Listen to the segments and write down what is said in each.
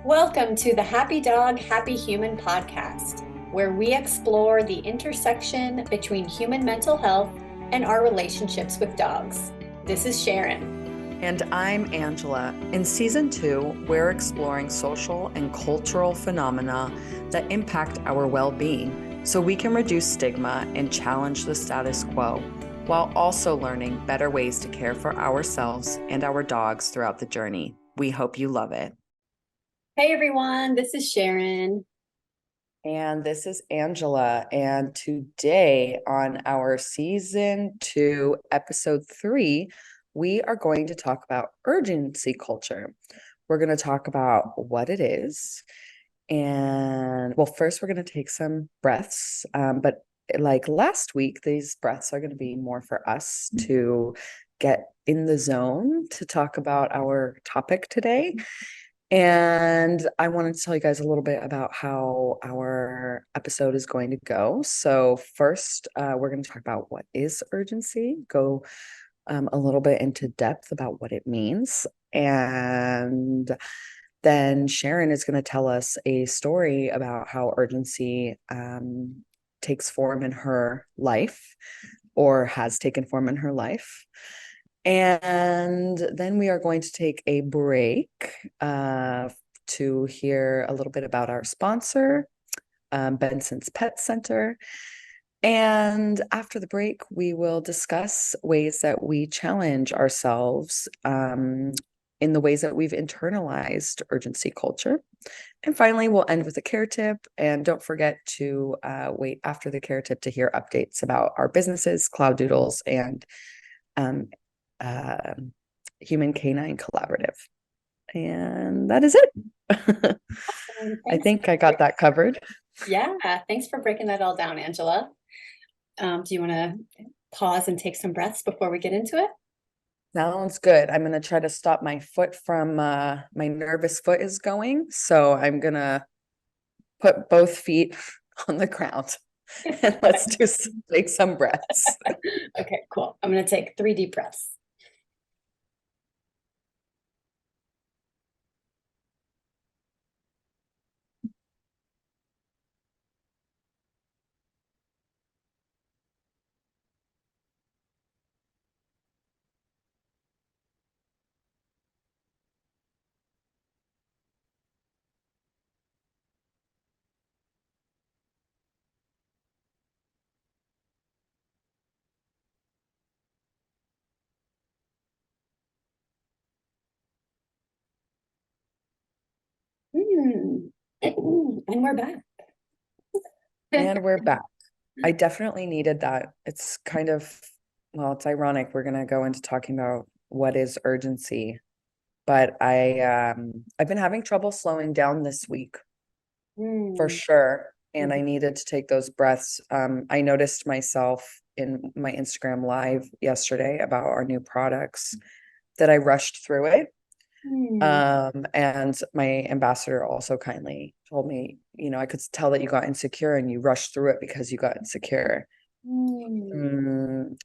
Welcome to the Happy Dog, Happy Human podcast, where we explore the intersection between human mental health and our relationships with dogs. This is Sharon. And I'm Angela. In season 2, we're exploring social and cultural phenomena that impact our well-being so we can reduce stigma and challenge the status quo, while also learning better ways to care for ourselves and our dogs throughout the journey. We hope you love it. Hey everyone, this is Sharon. And this is Angela. And today on our season 2, episode 3, we are going to talk about urgency culture. We're going to talk about what it is. And well, first we're going to take some breaths. But like last week, these breaths are going to be more for us to get in the zone to talk about our topic today. And I wanted to tell you guys a little bit about how our episode is going to go. So first, we're going to talk about what is urgency, go a little bit into depth about what it means. And then Sharon is going to tell us a story about how urgency takes form in her life or has taken form in her life. And then we are going to take a break to hear a little bit about our sponsor, Benson's Pet Center. And after the break, we will discuss ways that we challenge ourselves in the ways that we've internalized urgency culture. And finally, we'll end with a care tip. And don't forget to wait after the care tip to hear updates about our businesses, Cloud Doodles, and Human Canine Collaborative. And that is it. I think I got that covered. Yeah, thanks for breaking that all down, Angela. Do you want to pause and take some breaths before we get into it? Sounds good. I'm going to try to stop my foot from my nervous foot is going. So I'm going to put both feet on the ground and let's just take some breaths. Okay, cool. I'm going to take 3 deep breaths. And we're back. And we're back. I definitely needed that. It's kind of, well, it's ironic. We're going to go into talking about what is urgency, but I've been having trouble slowing down this week for sure. And I needed to take those breaths. I noticed myself in my Instagram live yesterday about our new products that I rushed through it. And my ambassador also kindly told me, I could tell that you got insecure and you rushed through it because you got insecure. And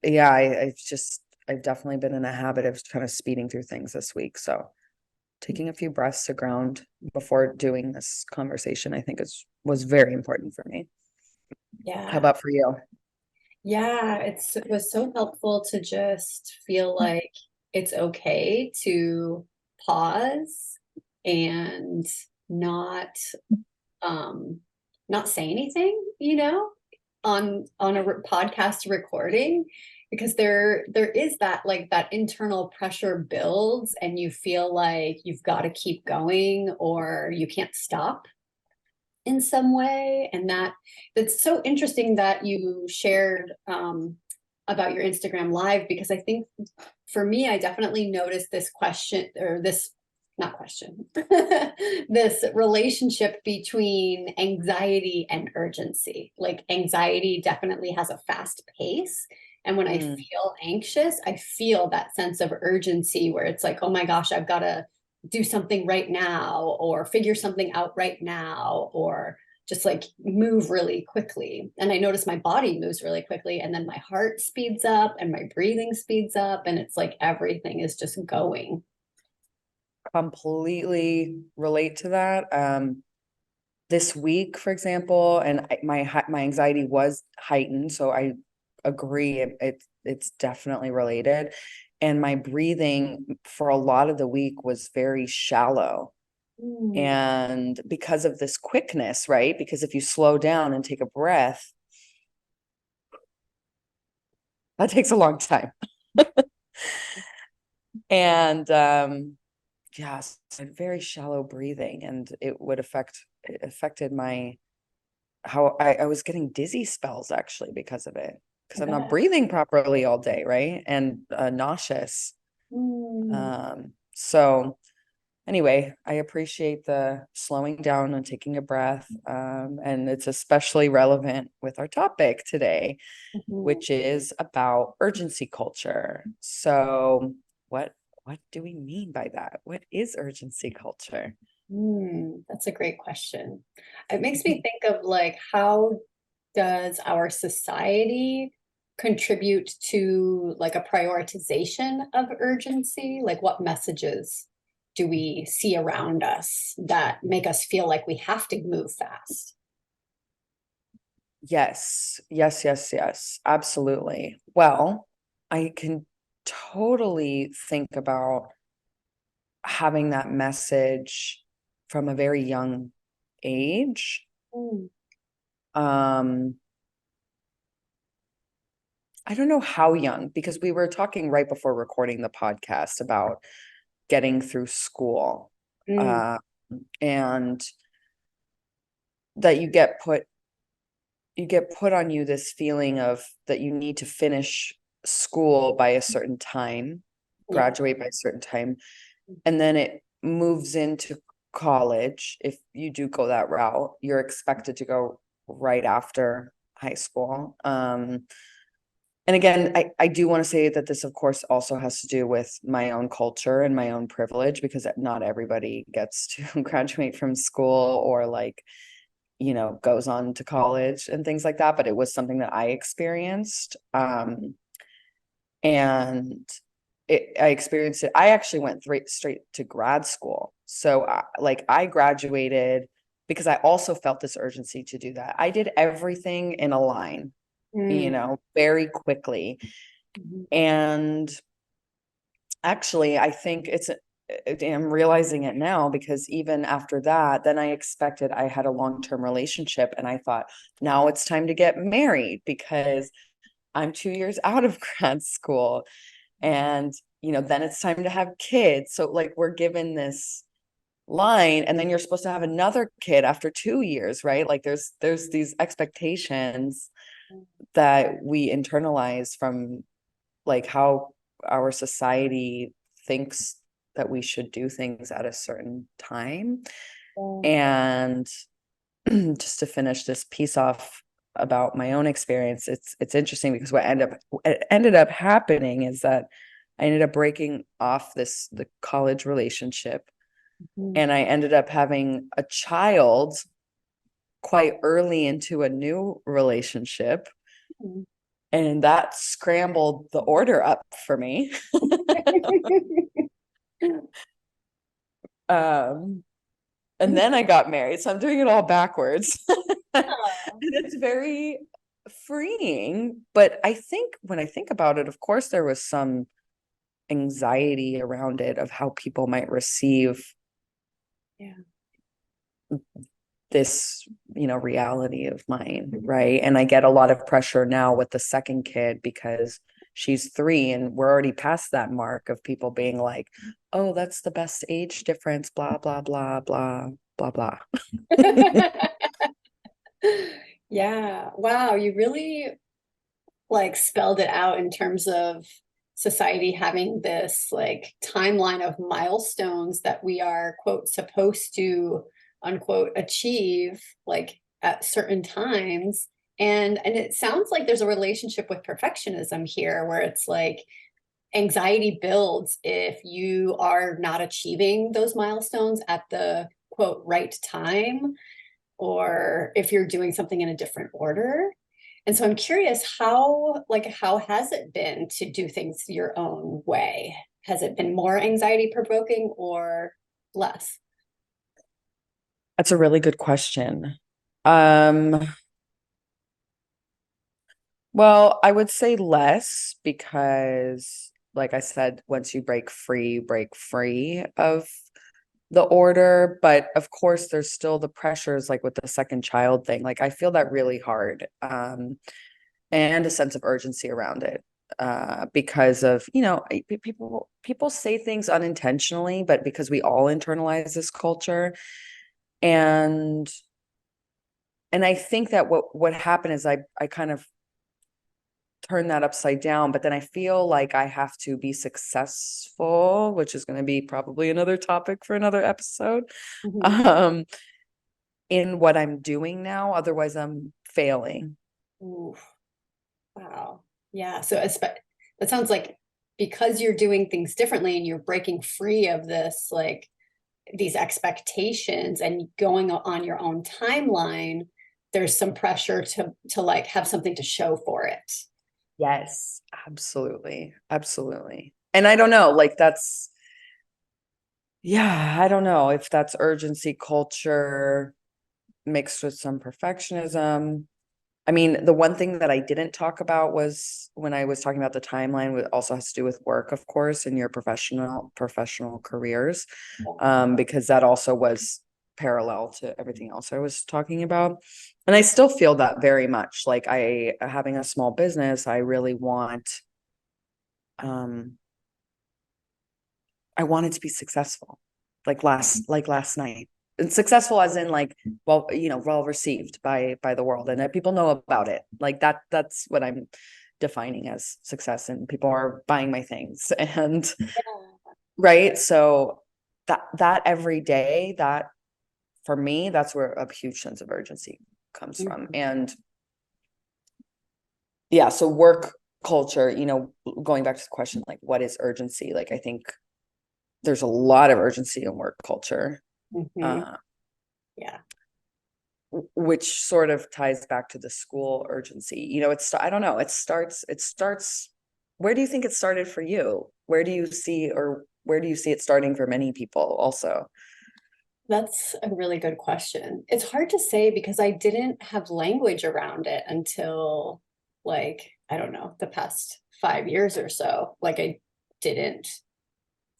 yeah, I've definitely been in a habit of kind of speeding through things this week. So taking a few breaths to ground before doing this conversation, I think was very important for me. Yeah. How about for you? Yeah, it was so helpful to just feel like it's okay to pause and not say anything, on a podcast recording, because there is that, like, that internal pressure builds and you feel like you've got to keep going or you can't stop in some way. And that's so interesting that you shared about your Instagram live, because I think for me, I definitely noticed this question, or this, not question, this relationship between anxiety and urgency. Like, anxiety definitely has a fast pace. And when I feel anxious, I feel that sense of urgency where it's like, oh my gosh, I've got to do something right now, or figure something out right now, or just like move really quickly. And I notice my body moves really quickly, and then my heart speeds up and my breathing speeds up, and it's like everything is just going. completely relate to that. This week, for example, and my anxiety was heightened, so I agree it's definitely related. And my breathing for a lot of the week was very shallow. Mm. And because of this quickness, right? Because if you slow down and take a breath, that takes a long time. And yes, very shallow breathing, and it affected my how I was getting dizzy spells actually because of it, because I I'm not bet. breathing properly all day, right? And nauseous. Mm. So anyway, I appreciate the slowing down and taking a breath. And it's especially relevant with our topic today, Mhm. which is about urgency culture. So what do we mean by that? What is urgency culture? That's a great question. It makes me think of like, how does our society contribute to like a prioritization of urgency? Like, what messages do we see around us that make us feel like we have to move fast? Yes, yes, yes, yes, absolutely. Well, I can totally think about having that message from a very young age. Mm. Um, I don't know how young, because we were talking right before recording the podcast about getting through school. Mm. Uh, and that you get put on you this feeling of that you need to finish school by a certain time, Yeah. graduate by a certain time, and then it moves into college. If you do go that route, you're expected to go right after high school. And again, I do want to say that this, of course, also has to do with my own culture and my own privilege, because not everybody gets to graduate from school or like, goes on to college and things like that. But it was something that I experienced. And I experienced it. I actually went straight to grad school. So I graduated because I also felt this urgency to do that. I did everything in a line, Mm. very quickly. Mhm. And actually, I think I'm realizing it now, because even after that, then I had a long-term relationship, and I thought, now it's time to get married because I'm 2 years out of grad school. And, then it's time to have kids. So like we're given this line, and then you're supposed to have another kid after 2 years, right? Like there's these expectations that we internalize from like how our society thinks that we should do things at a certain time. Yeah. And just to finish this piece off about my own experience, it's interesting because what ended up happening is that I ended up breaking off the college relationship, Mhm. and I ended up having a child quite early into a new relationship, and that scrambled the order up for me. um and then I got married, so I'm doing it all backwards. And it's very freeing, but I think when I think about it, of course there was some anxiety around it of how people might receive Yeah. this, reality of mine, right? And I get a lot of pressure now with the second kid because she's 3, and we're already past that mark of people being like, oh, that's the best age difference, blah blah blah blah blah blah. Yeah. Wow. You really like spelled it out in terms of society having this like timeline of milestones that we are quote supposed to unquote achieve like at certain times. And it sounds like there's a relationship with perfectionism here where it's like anxiety builds if you are not achieving those milestones at the quote right time, or if you're doing something in a different order. And so I'm curious, how has it been to do things your own way? has it been more anxiety provoking or less? That's a really good question. Um, well, I would say less because, like I said, once you break free of the order. But of course, there's still the pressures, like with the second child thing. Like I feel that really hard, and a sense of urgency around it, because of, people say things unintentionally, but because we all internalize this culture, and I think that what happened is I kind of turn that upside down, but then I feel like I have to be successful, which is going to be probably another topic for another episode, Mhm. um, in what I'm doing now. Otherwise, I'm failing. Ooh, wow. Yeah. So that sounds like because you're doing things differently and you're breaking free of this, like these expectations and going on your own timeline, there's some pressure to like have something to show for it. Yes, absolutely. Absolutely. And I don't know, like yeah, I don't know if that's urgency culture mixed with some perfectionism. I mean, the one thing that I didn't talk about was when I was talking about the timeline, it also has to do with work, of course, in your professional careers, because that also was parallel to everything else I was talking about. And I still feel that very much. Like having a small business, I really um, I wanted to be successful, like last night. And successful as in like, well, well received by the world, and that people know about it. Like that's what I'm defining as success, and people are buying my things. And right. So that every day, that for me, that's where a huge sense of urgency comes from. Mhm. And yeah, so work culture, going back to the question, like what is urgency? Like I think there's a lot of urgency in work culture, Mhm. uh, Yeah. which sort of ties back to the school urgency. I don't know, it starts. Where do you think it started for you? Where do you see it starting for many people also? That's a really good question. It's hard to say because I didn't have language around it until like, I don't know, the past 5 years or so. Like I didn't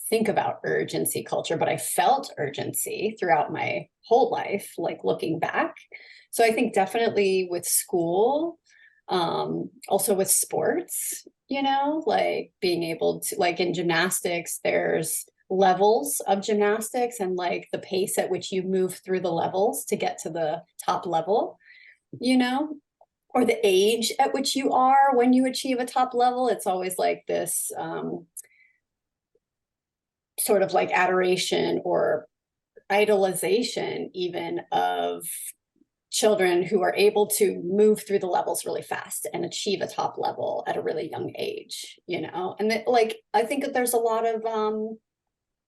think about urgency culture, but I felt urgency throughout my whole life, like looking back. So I think definitely with school, also with sports, like being able to, like in gymnastics, there's levels of gymnastics and like the pace at which you move through the levels to get to the top level, you know, or the age at which you are when you achieve a top level. It's always like this sort of like adoration or idolization even of children who are able to move through the levels really fast and achieve a top level at a really young age, and that, like I think that there's a lot of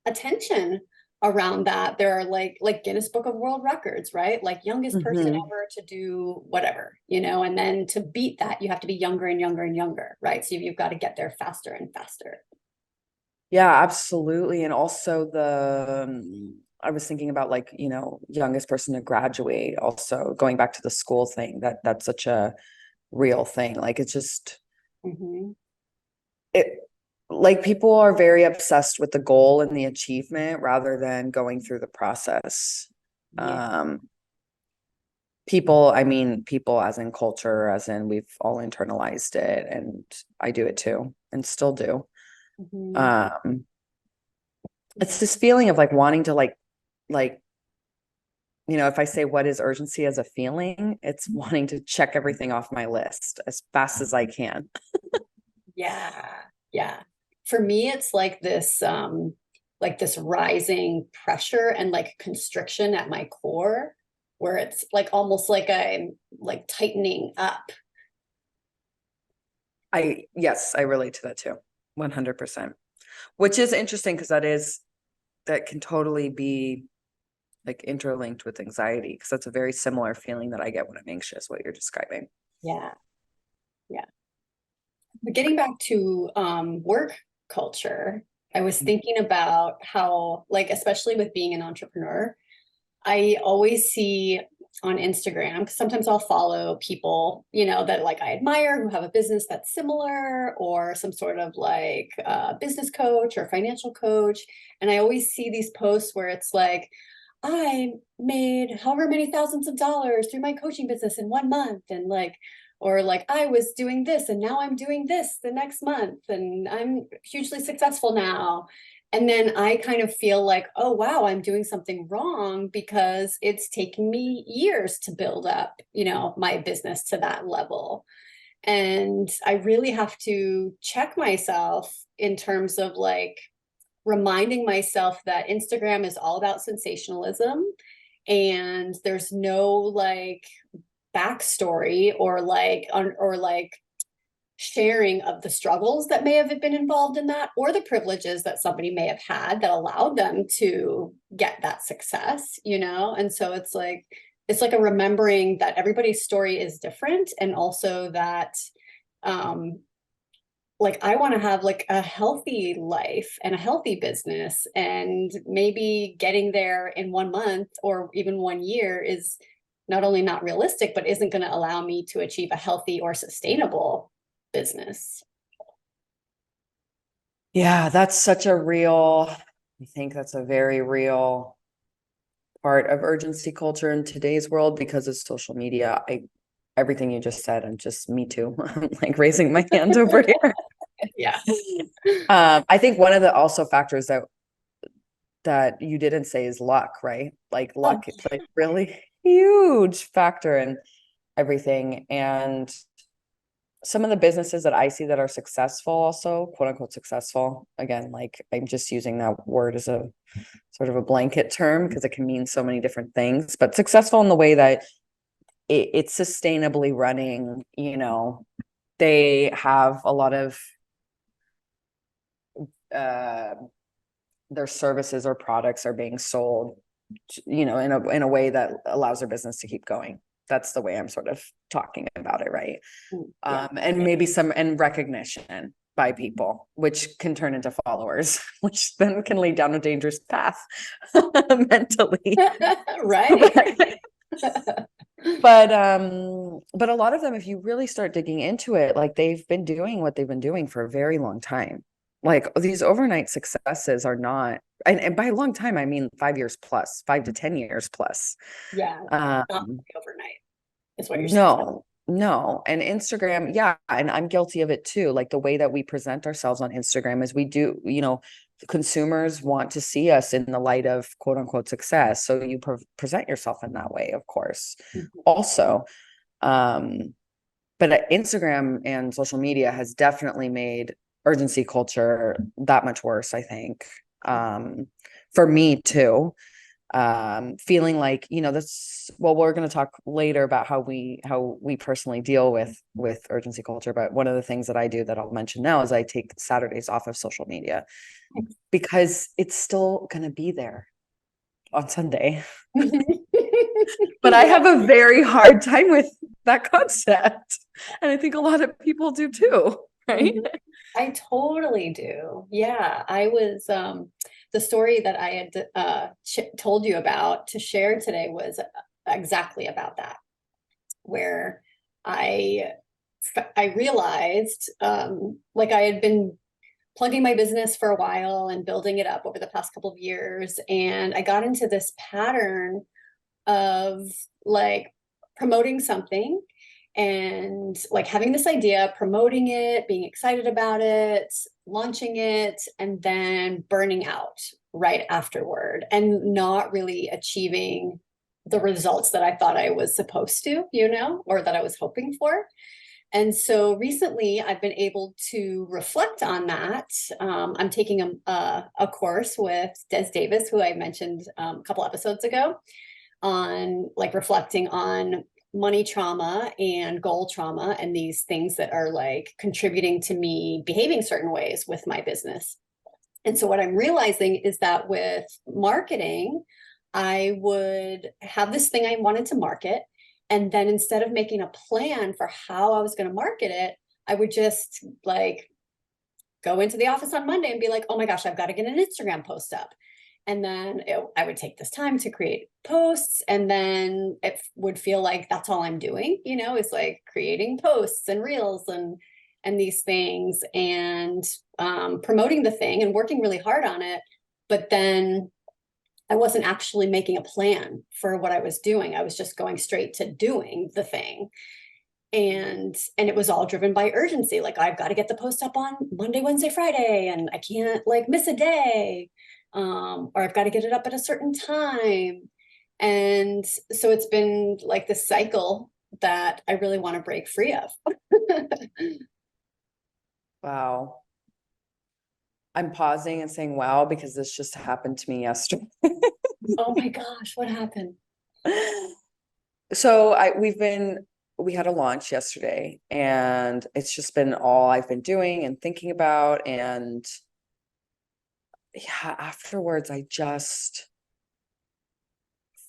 attention around that. There are like Guinness Book of World Records, right? Like youngest person Mhm. ever to do whatever, and then to beat that you have to be younger and younger and younger, right? So you've got to get there faster and faster. Yeah, absolutely. And also I was thinking about, like, youngest person to graduate, also going back to the school thing, that's such a real thing. Like it's just Hmm. it like people are very obsessed with the goal and the achievement rather than going through the process. Yeah. Um people, I mean people as in culture, as in we've all internalized it, and I do it too and still do. Hmm. Um it's this feeling of like wanting to like if I say what is urgency as a feeling, it's wanting to check everything off my list as fast as I can. Yeah. Yeah. For me, it's like this rising pressure and like constriction at my core, where it's like almost like I'm like tightening up. Yes, I relate to that too. 100%. Which is interesting because that can totally be like interlinked with anxiety, because that's a very similar feeling that I get when I'm anxious, what you're describing. Yeah. Yeah. But getting back to work culture, I was thinking about how, like, especially with being an entrepreneur, I always see on Instagram, because sometimes I'll follow people, that like I admire who have a business that's similar, or some sort of like business coach or financial coach. And I always see these posts where it's like, I made however many thousands of dollars through my coaching business in 1 month. And like, or like, I was doing this and now I'm doing this the next month and I'm hugely successful now. And then I kind of feel like, oh, wow, I'm doing something wrong because it's taking me years to build up, my business to that level. And I really have to check myself in terms of like reminding myself that Instagram is all about sensationalism and there's no like backstory or like sharing of the struggles that may have been involved in that, or the privileges that somebody may have had that allowed them to get that success, And so it's like a remembering that everybody's story is different, and also that like I want to have like a healthy life and a healthy business, and maybe getting there in 1 month or even 1 year is not only not realistic, but isn't going to allow me to achieve a healthy or sustainable business. Yeah, I think that's a very real part of urgency culture in today's world because of social media. Everything you just said, I'm just me too. I'm like raising my hand over here. Yeah. I think one of the also factors that you didn't say is luck, right? Like luck plays a really huge factor in everything. And some of the businesses that I see that are successful, also quote unquote successful, again, like I'm just using that word as a sort of a blanket term because it can mean so many different things, but successful in the way that it's sustainably running, they have a lot of their services or products are being sold, in a way that allows their business to keep going. That's the way I'm sort of talking about it, right? Yeah. And maybe some recognition by people, which can turn into followers, which then can lead down a dangerous path mentally. Right. But a lot of them, if you really start digging into it, like they've been doing what they've been doing for a very long time. Like these overnight successes are not, and by a long time, I mean 5 years plus, 5 to 10 years plus. Yeah. Not overnight is what you're saying. No. And Instagram, yeah, and I'm guilty of it too. Like the way that we present ourselves on Instagram is we do, consumers want to see us in the light of quote unquote success. So you present yourself in that way, of course. Mhm. Also, but Instagram and social media has definitely made urgency culture that much worse, I think. For me too. Feeling like, that's, well, we're going to talk later about how we personally deal with urgency culture. But one of the things that I do that I'll mention now is I take Saturdays off of social media because it's still going to be there on Sunday. But I have a very hard time with that concept. And I think a lot of people do too, right? I totally do. Yeah. I was the story that I had told you about to share today was exactly about that, where I realized like I had been plugging my business for a while and building it up over the past couple of years, and I got into this pattern of like promoting something and like having this idea, promoting it, being excited about it, launching it, and then burning out right afterward and not really achieving the results that I thought I was supposed to, or that I was hoping for. And so recently I've been able to reflect on that. I'm taking a course with Dez Davis, who I mentioned a couple episodes ago, on like reflecting on money trauma and goal trauma and these things that are like contributing to me behaving certain ways with my business. And so what I'm realizing is that with marketing, I would have this thing I wanted to market. And then instead of making a plan for how I was going to market it, I would just like go into the office on Monday and be like, oh my gosh, I've got to get an Instagram post up. And then I would take this time to create posts. And then it would feel like that's all I'm doing, is like creating posts and reels and these things and promoting the thing and working really hard on it. But then I wasn't actually making a plan for what I was doing. I was just going straight to doing the thing. And it was all driven by urgency. Like, I've got to get the post up on Monday, Wednesday, Friday, and I can't like miss a day. Or I've got to get it up at a certain time. And so it's been like this cycle that I really want to break free of. Wow. I'm pausing and saying, wow, because this just happened to me yesterday. Oh my gosh, what happened? So we had a launch yesterday, and it's just been all I've been doing and thinking about. And yeah, afterwards, I just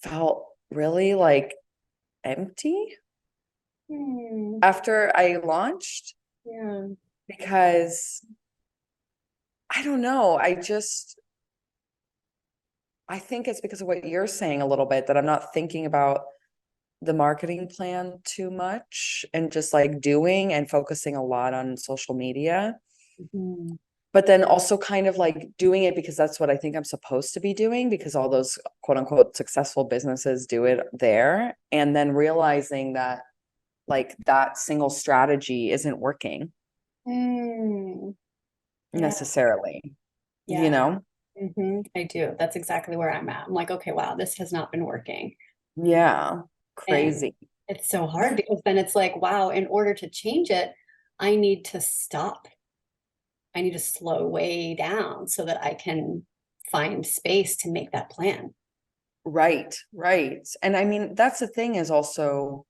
felt really like empty after I launched. Yeah. Because I don't know, I think it's because of what you're saying a little bit, that I'm not thinking about the marketing plan too much and just like doing and focusing a lot on social media. Mm-hmm. But then also kind of like doing it because that's what I think I'm supposed to be doing, because all those quote unquote successful businesses do it there. And then realizing that like that single strategy isn't working Yeah. necessarily, you Yeah. know? I do. That's exactly where I'm at. I'm like, okay, wow, this has not been working. Yeah. And Crazy. it's so hard because then it's like, wow, in order to change it, I need to stop. I need to slow way down so that I can find space to make that plan. Right. And I mean, that's the thing, is also,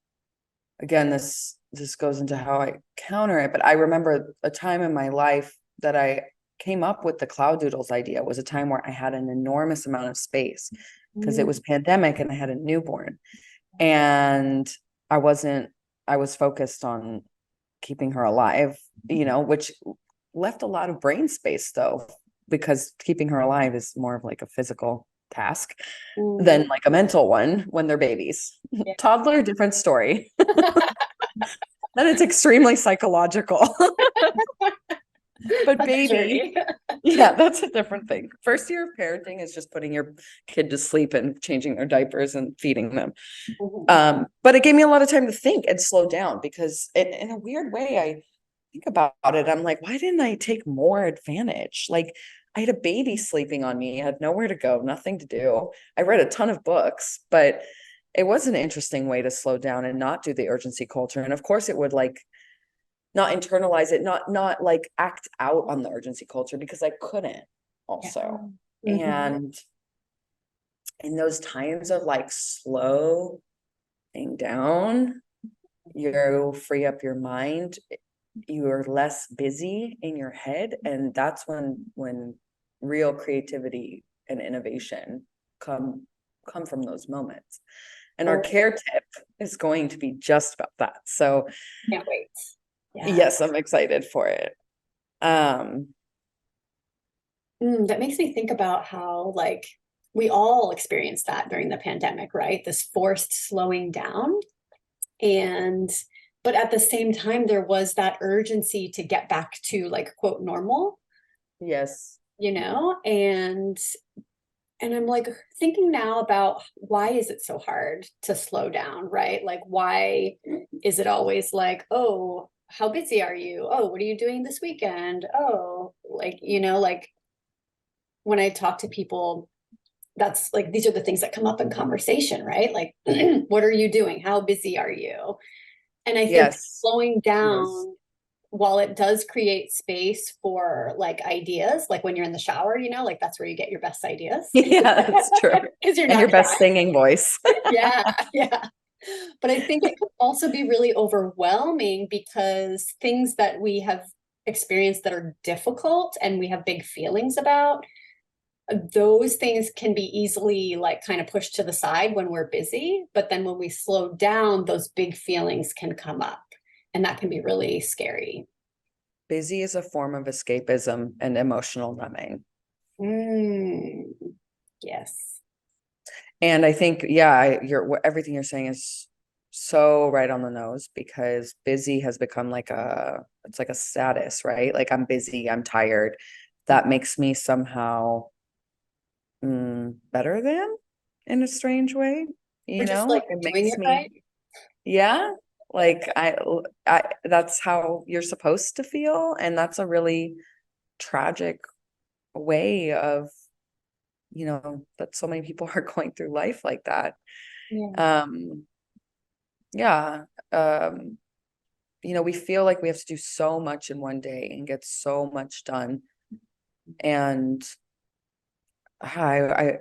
again, this goes into how I counter it, but I remember a time in my life that I came up with the cloud doodles idea. It was a time where I had an enormous amount of space because it was pandemic and I had a newborn, and I was focused on keeping her alive, which left a lot of brain space though, because keeping her alive is more of like a physical task than like a mental one when they're babies. Yeah. Toddler, different story. Then it's extremely psychological. But baby, yeah, that's a different thing. First year of parenting is just putting your kid to sleep and changing their diapers and feeding them. But it gave me a lot of time to think and slow down, because in a weird way, I think about it, I'm like, why didn't I take more advantage? Like, I had a baby sleeping on me, I had nowhere to go, nothing to do. I read a ton of books, but it was an interesting way to slow down and not do the urgency culture. And of course it would like not internalize it, not like act out on the urgency culture, because I couldn't also. And in those times of like slowing down, you free up your mind, you're less busy in your head, and that's when real creativity and innovation come from those moments. And our care tip is going to be just about that. So Can't wait. Yeah. Yes, I'm excited for it. That makes me think about how like we all experienced that during the pandemic, right? This forced slowing down. But at the same time, there was that urgency to get back to like quote normal. Yes. And I'm like thinking now about, why is it so hard to slow down, right? Like, why is it always like, oh, how busy are you? Oh, what are you doing this weekend? Oh, like, like when I talk to people, that's like, these are the things that come up in conversation, right? Like, what are you doing? How busy are you? And I think slowing down, while it does create space for like ideas, like when you're in the shower, like that's where you get your best ideas. Yeah, that's true. Because you're and not your best singing voice. Yeah. But I think it can also be really overwhelming, because things that we have experienced that are difficult and we have big feelings about, those things can be easily like kind of pushed to the side when we're busy. But then when we slow down, those big feelings can come up, and that can be really scary. busy is a form of escapism and emotional numbing. Yes. And I think, everything you're saying is so right on the nose, because busy has become it's like a status, right? Like, I'm busy, I'm tired. That makes me somehow better than, in a strange way, Or just like it doing makes it right. me, yeah, like that's how you're supposed to feel. And that's a really tragic way of, that so many people are going through life like that. Yeah. Um, yeah. Um, we feel like we have to do so much in one day and get so much done. And I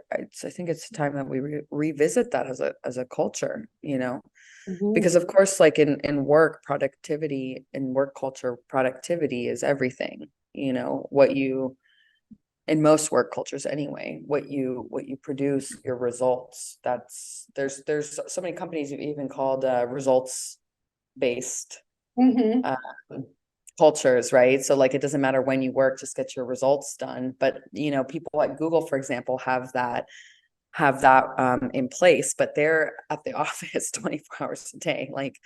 think it's time that we revisit that as a culture, because of course, like in work productivity, in work culture, productivity is everything. What you, in most work cultures anyway, what you produce, your results. There's so many companies you've even called results based Mm-hmm. cultures, right? So like, it doesn't matter when you work, just get your results done. But people at Google, for example, have that in place, but they're at the office 24 hours a day. Like,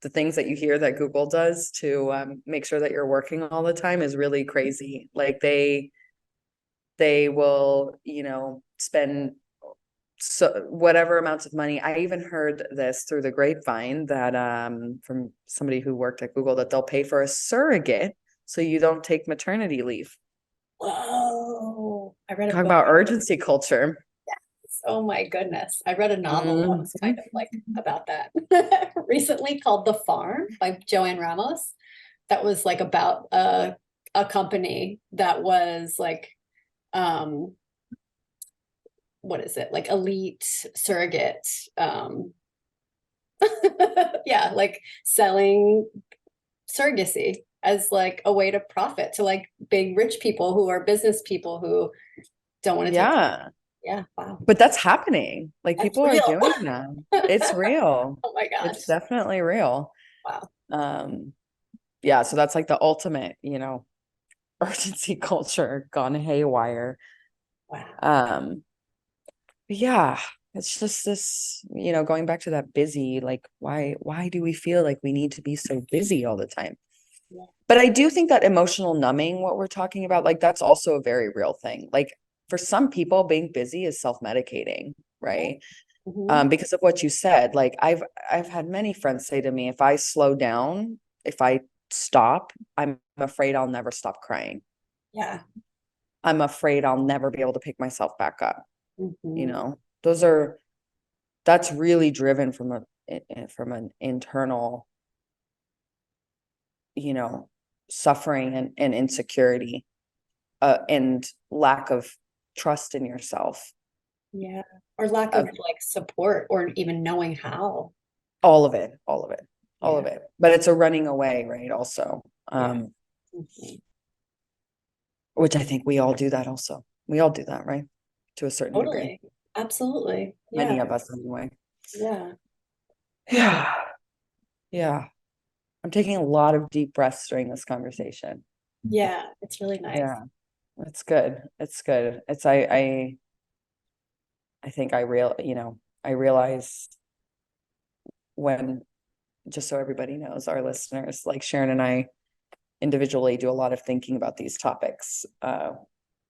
the things that you hear that Google does to make sure that you're working all the time is really crazy. Like, they will, spend so whatever amounts of money. I even heard this through the grapevine that from somebody who worked at Google, that they'll pay for a surrogate so you don't take maternity leave. Whoa. I read a Talk book. about urgency culture. Oh my goodness. I read a novel that was kind of Mhm. like about that recently, called The Farm by Joanne Ramos. That was like about a company that was like um what is it? Like elite surrogate yeah, like selling surrogacy as like a way to profit to like big rich people who are business people who don't want to take. Yeah. Yeah, wow. But that's happening. Like, That's people are real. doing that. It's real. Oh my It's gosh. definitely real. Wow. Um, yeah, so that's like the ultimate, urgency culture gone haywire. Wow. Um, yeah, it's just this, going back to that busy, like, why do we feel like we need to be so busy all the time? Yeah. But I do think that emotional numbing, what we're talking about, like, that's also a very real thing. Like, for some people, being busy is self-medicating, Yeah. right? Mhm. Because of what you said. Like, I've had many friends say to me, if I slow down, if I stop, I'm afraid I'll never stop crying. Yeah. I'm afraid I'll never be able to pick myself back up. Mhm. Those are, that's really driven from an internal, you know, suffering and insecurity, and lack of trust in yourself. Yeah. Or lack of Uh, like support or even knowing how. all of it, all of it, all Yeah. of it. But it's a running away, right? Also, Yeah. Mhm. which I think we all do that also. We all do that, right? To a certain degree. Totally. Absolutely. Many Yeah. of us anyway. Yeah. Yeah. Yeah. I'm taking a lot of deep breaths during this conversation. Yeah. It's really nice. Yeah. It's good. It's good. I think I realize when, just so everybody knows, our listeners, like Sharon and I individually do a lot of thinking about these topics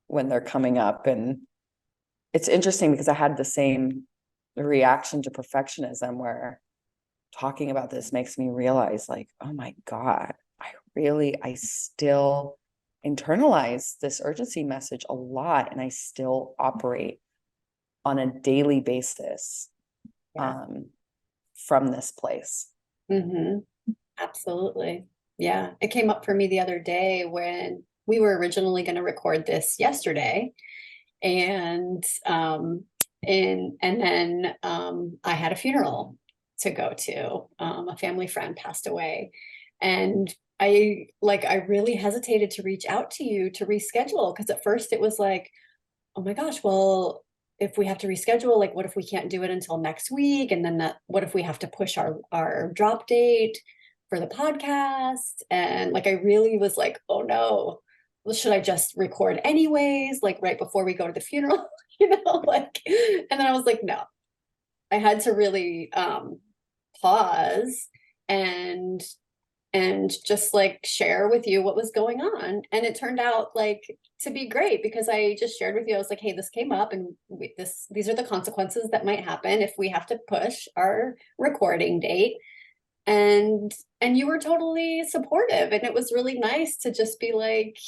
when they're coming up. And it's interesting because I had the same reaction to perfectionism, where talking about this makes me realize, like, oh my God, I still internalize this urgency message a lot, and I still operate on a daily basis Yeah. um, from this place. Hmm. Absolutely. Yeah. It came up for me the other day when we were originally going to record this yesterday. And then I had a funeral to go to. A family friend passed away. And I really hesitated to reach out to you to reschedule, because at first it was like, oh my gosh, well, if we have to reschedule, like what if we can't do it until next week? And then what if we have to push our drop date? for the podcast. And like, I really was like, oh no, well, should I just record anyways? Like right before we go to the funeral, like, and then I was like, no, I had to really pause and just like share with you what was going on. And it turned out like to be great because I just shared with you, I was like, hey, this came up and these are the consequences that might happen if we have to push our recording date. And you were totally supportive. And it was really nice to just be like,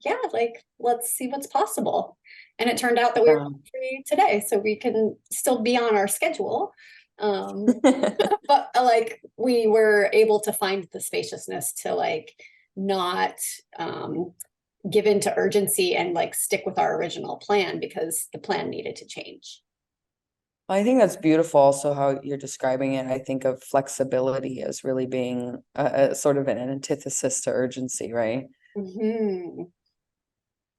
yeah, like, let's see what's possible. And it turned out that we were free today, so we can still be on our schedule. But like we were able to find the spaciousness to like not give in to urgency and like stick with our original plan because the plan needed to change. I think that's beautiful also how you're describing it. I think of flexibility as really being a sort of an antithesis to urgency, right?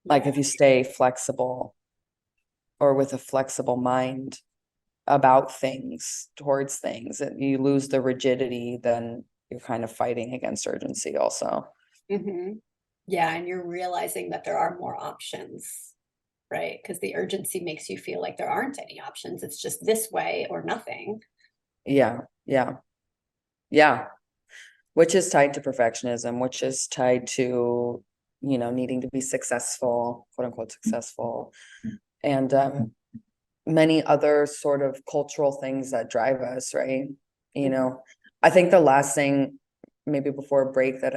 Like if you stay flexible or with a flexible mind about things, towards things, and you lose the rigidity, then you're kind of fighting against urgency also. Yeah, and you're realizing that there are more options, right? Because the urgency makes you feel like there aren't any options. It's just this way or nothing. Yeah. Which is tied to perfectionism, which is tied to, needing to be successful, quote unquote successful, and many other sort of cultural things that drive us, right? I think the last thing, maybe before a break, that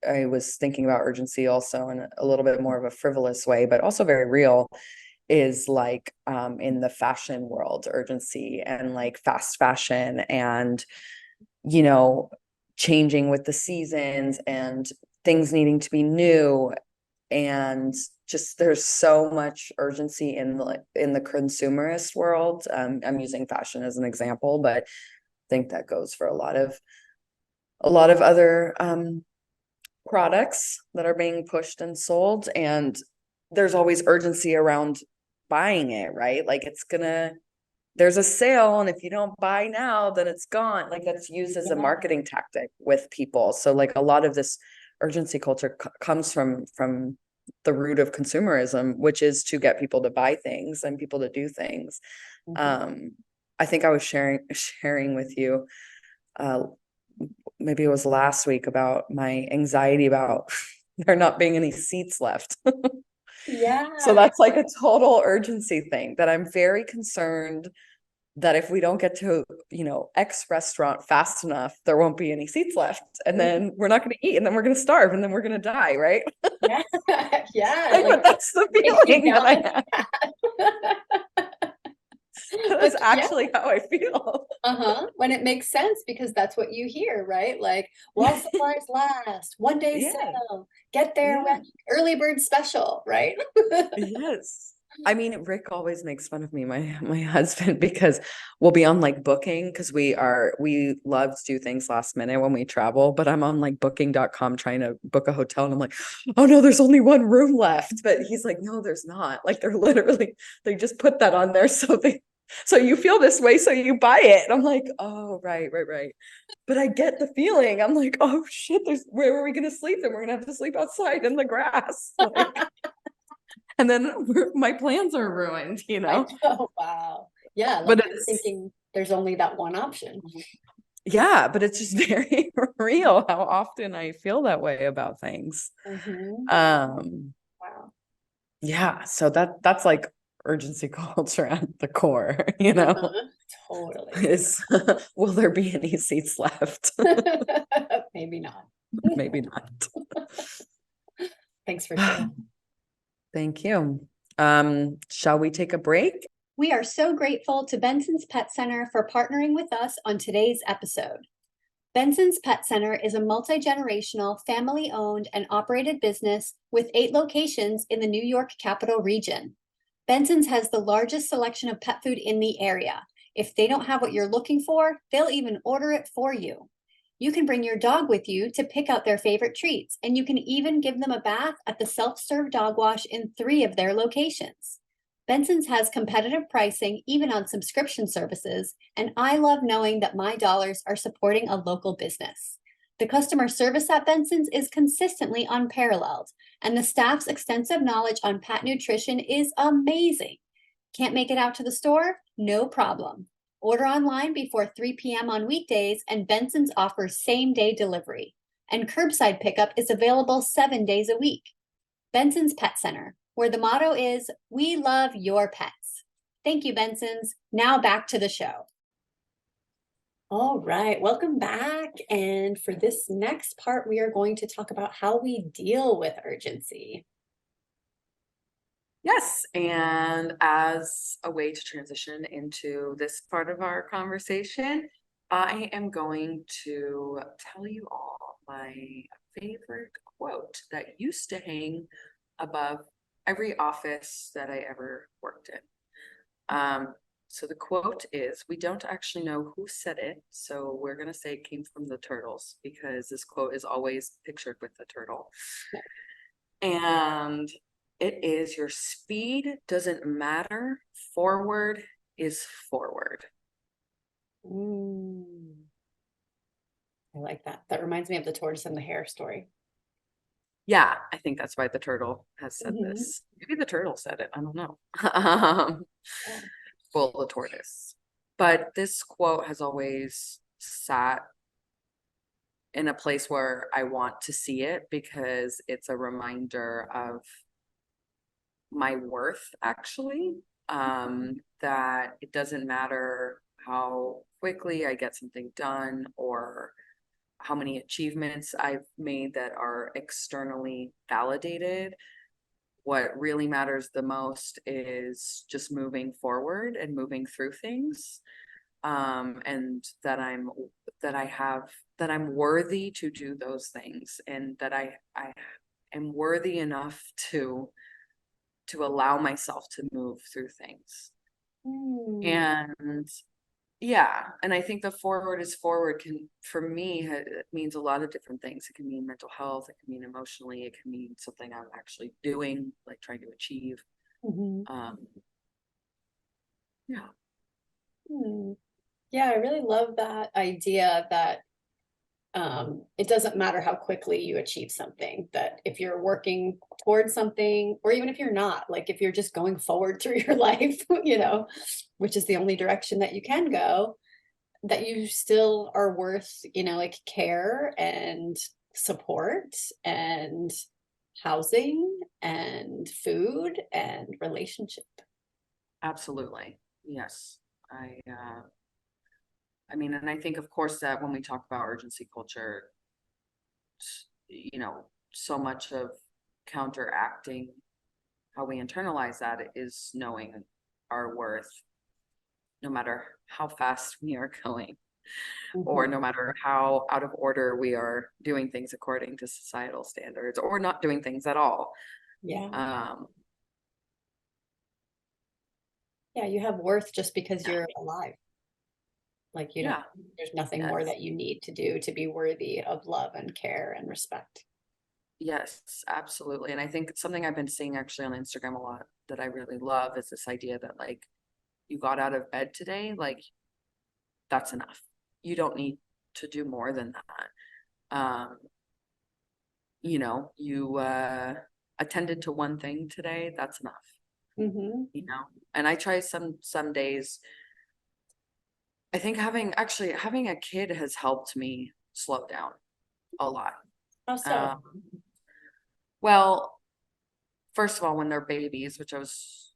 I was thinking about urgency also in a little bit more of a frivolous way, but also very real, is like in the fashion world, urgency and like fast fashion and, changing with the seasons and things needing to be new. And just there's so much urgency in the consumerist world. I'm using fashion as an example, but I think that goes for a lot of other products that are being pushed and sold. And there's always urgency around buying it, right? Like there's a sale, and if you don't buy now, then it's gone. Like that's used as a marketing tactic with people. So like a lot of this urgency culture comes from the root of consumerism, which is to get people to buy things and people to do things. I think I was sharing with you, maybe it was last week, about my anxiety about there not being any seats left. Yeah. So that's like a total urgency thing, that I'm very concerned that if we don't get to, X restaurant fast enough, there won't be any seats left. And then we're not going to eat, and then we're going to starve, and then we're going to die, right? Yeah. Yeah. Like, that's the feeling that I have. That's actually how I feel. When it makes sense, because that's what you hear, right? Like, while supplies last, one day sale, get there when early bird special, right? Yes. I mean, Rick always makes fun of me, my husband, because we'll be on like booking, because we love to do things last minute when we travel, but I'm on like booking.com trying to book a hotel, and I'm like, oh no, there's only one room left. But he's like, no, there's not. Like they just put that on there so you feel this way, so you buy it. And I'm like, oh, right. But I get the feeling. I'm like, oh shit, where are we gonna sleep? Then we're gonna have to sleep outside in the grass. Like, and then my plans are ruined, Oh, wow. Yeah, like but you're thinking there's only that one option. Yeah, but it's just very real how often I feel that way about things. Wow. Yeah, so that's like urgency culture at the core, Totally. is will there be any seats left? Maybe not. Maybe not. Thanks for sharing. Thank you. Shall we take a break? We are so grateful to Benson's Pet Center for partnering with us on today's episode. Benson's Pet Center is a multi-generational, family-owned and operated business with 8 locations in the New York Capital Region. Benson's has the largest selection of pet food in the area. If they don't have what you're looking for, they'll even order it for you. You can bring your dog with you to pick out their favorite treats, and you can even give them a bath at the self-serve dog wash in 3 of their locations. Benson's has competitive pricing even on subscription services, and I love knowing that my dollars are supporting a local business. The customer service at Benson's is consistently unparalleled, and the staff's extensive knowledge on pet nutrition is amazing. Can't make it out to the store? No problem. Order online before 3 p.m. on weekdays, and Benson's offers same-day delivery. And curbside pickup is available 7 days a week. Benson's Pet Center, where the motto is, "We love your pets." Thank you, Benson's. Now back to the show. All right, welcome back. And for this next part, we are going to talk about how we deal with urgency. Yes, and as a way to transition into this part of our conversation, I am going to tell you all my favorite quote that used to hang above every office that I ever worked in. So the quote is, we don't actually know who said it, so we're going to say it came from the turtles because this quote is always pictured with the turtle. And it is, your speed doesn't matter, forward is forward. I like that. That reminds me of the tortoise and the hare story. Yeah, I think that's why the turtle has said this. Maybe the turtle said it, I don't know. Well, the tortoise. But this quote has always sat in a place where I want to see it because it's a reminder of my worth, actually. That it doesn't matter how quickly I get something done or how many achievements I've made that are externally validated. What really matters the most is just moving forward and moving through things. And that I'm worthy to do those things, and that I am worthy enough to allow myself to move through things. And yeah, and I think the forward is forward can, for me, it means a lot of different things. It can mean mental health, it can mean emotionally, it can mean something I'm actually doing, like trying to achieve. Yeah. Yeah, I really love that idea that it doesn't matter how quickly you achieve something, that if you're working towards something, or even if you're not, like if you're just going forward through your life, which is the only direction that you can go, that you still are worth, like care and support and housing and food and relationship. Absolutely. Yes. I mean, and I think, of course, that when we talk about urgency culture, so much of counteracting how we internalize that is knowing our worth, no matter how fast we are going, or no matter how out of order we are doing things according to societal standards, or not doing things at all. Yeah. Yeah, you have worth just because you're alive. Like, there's nothing more that you need to do to be worthy of love and care and respect. Yes, absolutely. And I think something I've been seeing actually on Instagram a lot that I really love is this idea that, like, you got out of bed today, like, that's enough. You don't need to do more than that. You attended to one thing today, that's enough. And I try some days. I think having a kid has helped me slow down a lot. How so? Well, first of all, when they're babies, which I was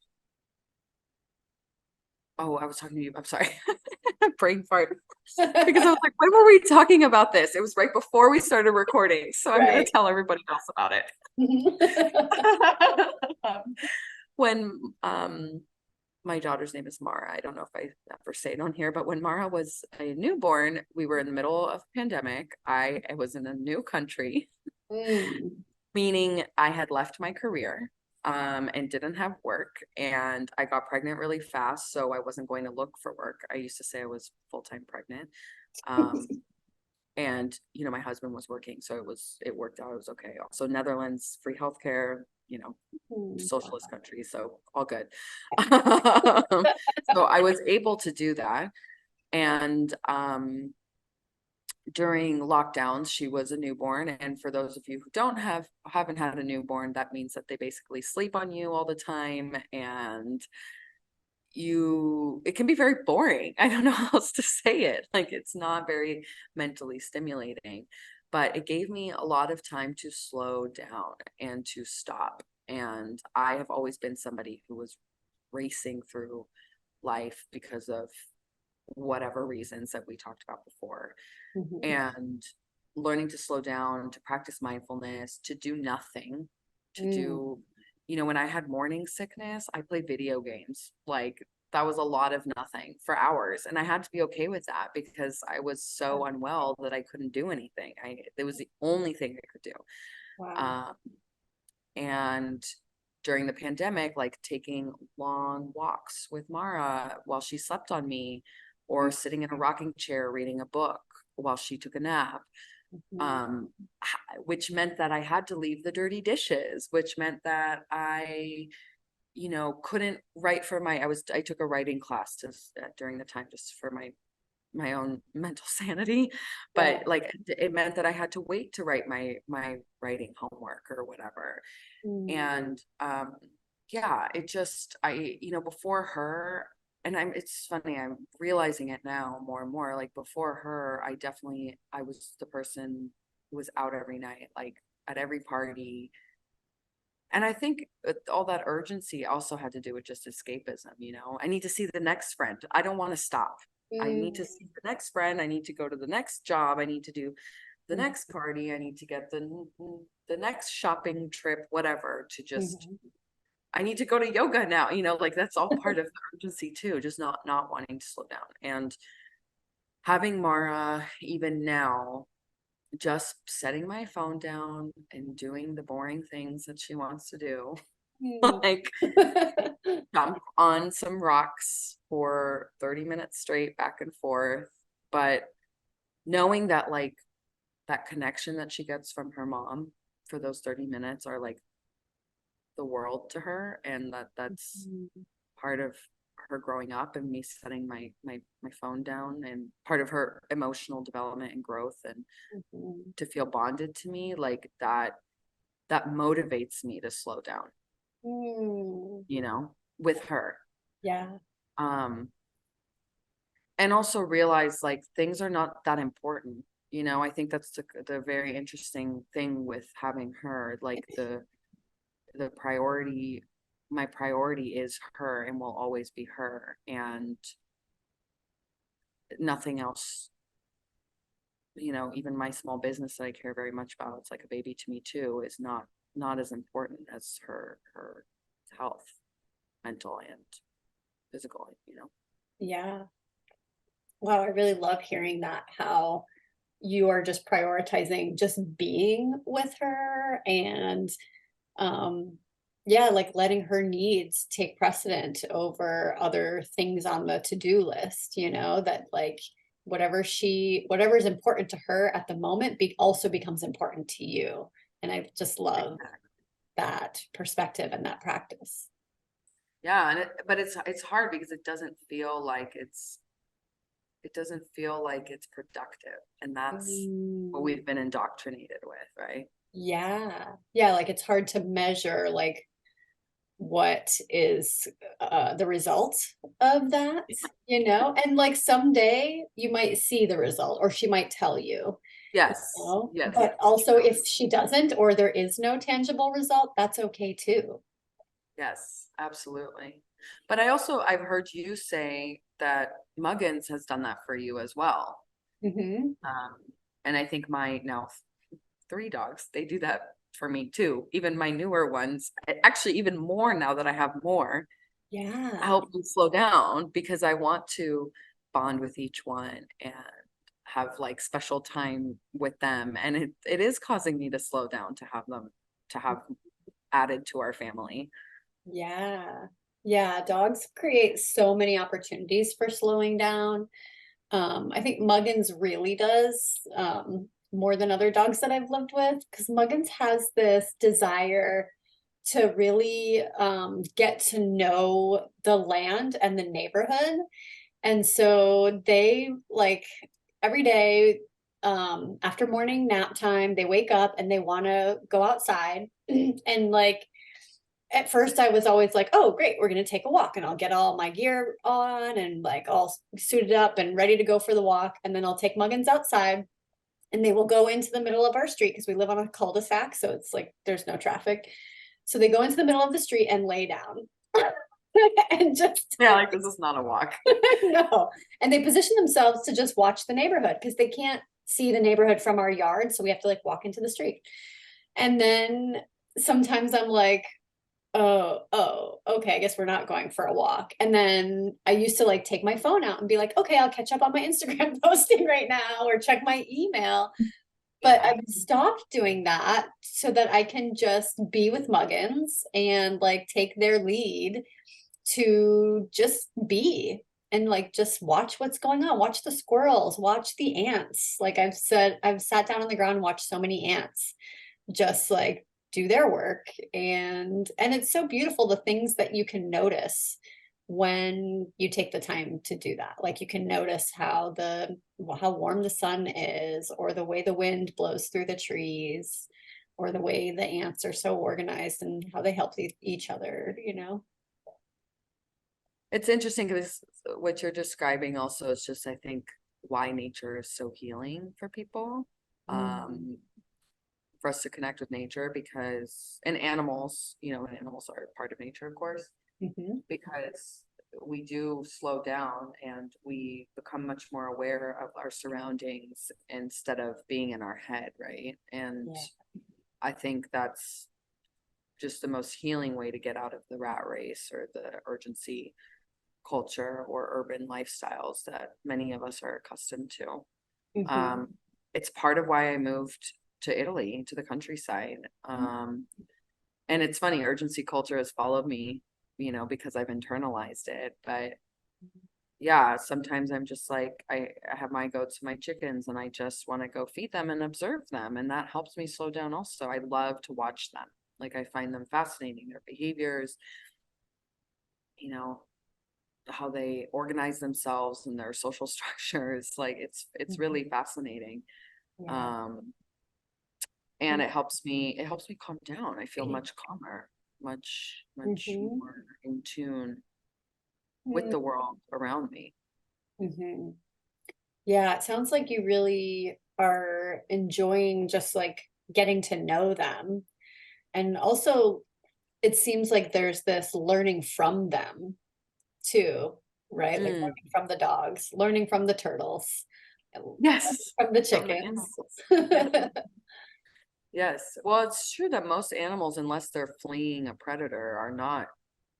talking to you, I'm sorry, brain fart, because I was like, when were we talking about this? It was right before we started recording, so I'm going to tell everybody else about it. When my daughter's name is Mara. I don't know if I ever say it on here, but when Mara was a newborn, we were in the middle of a pandemic. I was in a new country, meaning I had left my career and didn't have work, and I got pregnant really fast, so I wasn't going to look for work. I used to say I was full-time pregnant. And my husband was working, so it worked out. It was okay. Also, Netherlands, free healthcare, socialist country, so all good. So I was able to do that. And during lockdowns, she was a newborn. And for those of you who haven't had a newborn, that means that they basically sleep on you all the time. And it can be very boring. I don't know how else to say it. Like, it's not very mentally stimulating, but it gave me a lot of time to slow down and to stop. And I have always been somebody who was racing through life because of whatever reasons that we talked about before. Mhm. And learning to slow down, to practice mindfulness, to do nothing, to Mm. do, when I had morning sickness, I played video games. Like, that was a lot of nothing for hours. And I had to be okay with that because I was so unwell that I couldn't do anything. It was the only thing I could do. Wow. Um, and during the pandemic, like taking long walks with Mara while she slept on me, or sitting in a rocking chair reading a book while she took a nap, Mhm. which meant that I had to leave the dirty dishes, which meant that I, couldn't write for I took a writing class during the time, just for my own mental sanity. Yeah. But like, it meant that I had to wait to write my writing homework or whatever. Mm. And yeah, it just, before her, and it's funny, I'm realizing it now more and more. Like, before her, I was the person who was out every night, like at every party. And I think all that urgency also had to do with just escapism. I need to see the next friend. I don't want to stop. I need to Mm. see the next friend. I need to go to the next job. I need to do the Mhm. next party. I need to get the next shopping trip, whatever, to just, Mhm. I need to go to yoga now, like, that's all part of the urgency too, just not wanting to slow down. And having Mara, even now, just setting my phone down and doing the boring things that she wants to do, Mm. like jump on some rocks for 30 minutes straight back and forth. But knowing that, like, that connection that she gets from her mom for those 30 minutes are like the world to her, and that's Mhm. part of her growing up and me setting my phone down, and part of her emotional development and growth, and Mhm. to feel bonded to me, like that motivates me to slow down, Mm. with her. Yeah. um and also realize, like, things are not that important. I think that's the very interesting thing with having her. Like, the priority my priority is her and will always be her, and nothing else. Even my small business that I care very much about, it's like a baby to me too, is not as important as her health, mental and physical. Yeah. Wow, I really love hearing that, how you are just prioritizing just being with her and um yeah, like letting her needs take precedent over other things on the to-do list, that like whatever's important to her at the moment also becomes important to you. And I just love Exactly. that perspective and that practice. Yeah, but it's hard because it doesn't feel like it's productive, and that's what Mm. we've been indoctrinated with, right? Yeah. Yeah, like it's hard to measure like what is the result of that, and like someday you might see the result or she might tell you, Yes, yes, but also if she doesn't or there is no tangible result, that's okay too. yes, absolutely. But I've heard you say that Muggins has done that for you as well. Hmm. Um, and I think my now three dogs, they do that for me too. Even my newer ones, actually even more now that I have more, Yeah. help me slow down because I want to bond with each one and have like special time with them. And it is causing me to slow down to have added to our family. Yeah. Yeah, dogs create so many opportunities for slowing down. I think Muggins really does, more than other dogs that I've lived with, because Muggins has this desire to really get to know the land and the neighborhood. And so they like every day after morning nap time, they wake up and they want to go outside. And like, at first I was always like, oh, great, we're going to take a walk, and I'll get all my gear on and like all suited up and ready to go for the walk. And then I'll take Muggins outside and they will go into the middle of our street because we live on a cul-de-sac. So it's like, there's no traffic. So they go into the middle of the street and lay down. And just Yeah, like this is not a walk. no. And they position themselves to just watch the neighborhood because they can't see the neighborhood from our yard. So we have to like walk into the street. And then sometimes I'm like, oh, okay, I guess we're not going for a walk. And then I used to like take my phone out and be like, okay, I'll catch up on my Instagram posting right now or check my email. But I've stopped doing that so that I can just be with Muggins and like take their lead to just be and like just watch what's going on, watch the squirrels, watch the ants. Like I've said, I've sat down on the ground and watched so many ants just like do their work. And it's so beautiful, the things that you can notice when you take the time to do that. Like you can notice how warm the sun is, or the way the wind blows through the trees, or the way the ants are so organized and how they help each other, you know. It's interesting because what you're describing also is just, I think, why nature is so healing for people. For us to connect with nature, because, and animals, you know, and animals are part of nature, of course, because we do slow down and we become much more aware of our surroundings instead of being in our head, right? And I think that's just the most healing way to get out of the rat race or the urgency culture or urban lifestyles that many of us are accustomed to. It's part of why I moved to Italy, to the countryside. And it's funny, urgency culture has followed me, you know, because I've internalized it. But yeah, sometimes I'm just like, I have my goats and my chickens and I just want to go feed them and observe them. And that helps me slow down also. I love to watch them. Like I find them fascinating, their behaviors, you know, how they organize themselves and their social structures. Like it's really fascinating. And it helps me calm down. I feel much calmer, much more in tune with the world around me. Yeah, it sounds like you really are enjoying just like getting to know them. And also it seems like there's this learning from them too, right? Like learning from the dogs, learning from the turtles, yes, from the from chickens. the yes. Well, it's true that most animals, unless they're fleeing a predator, are not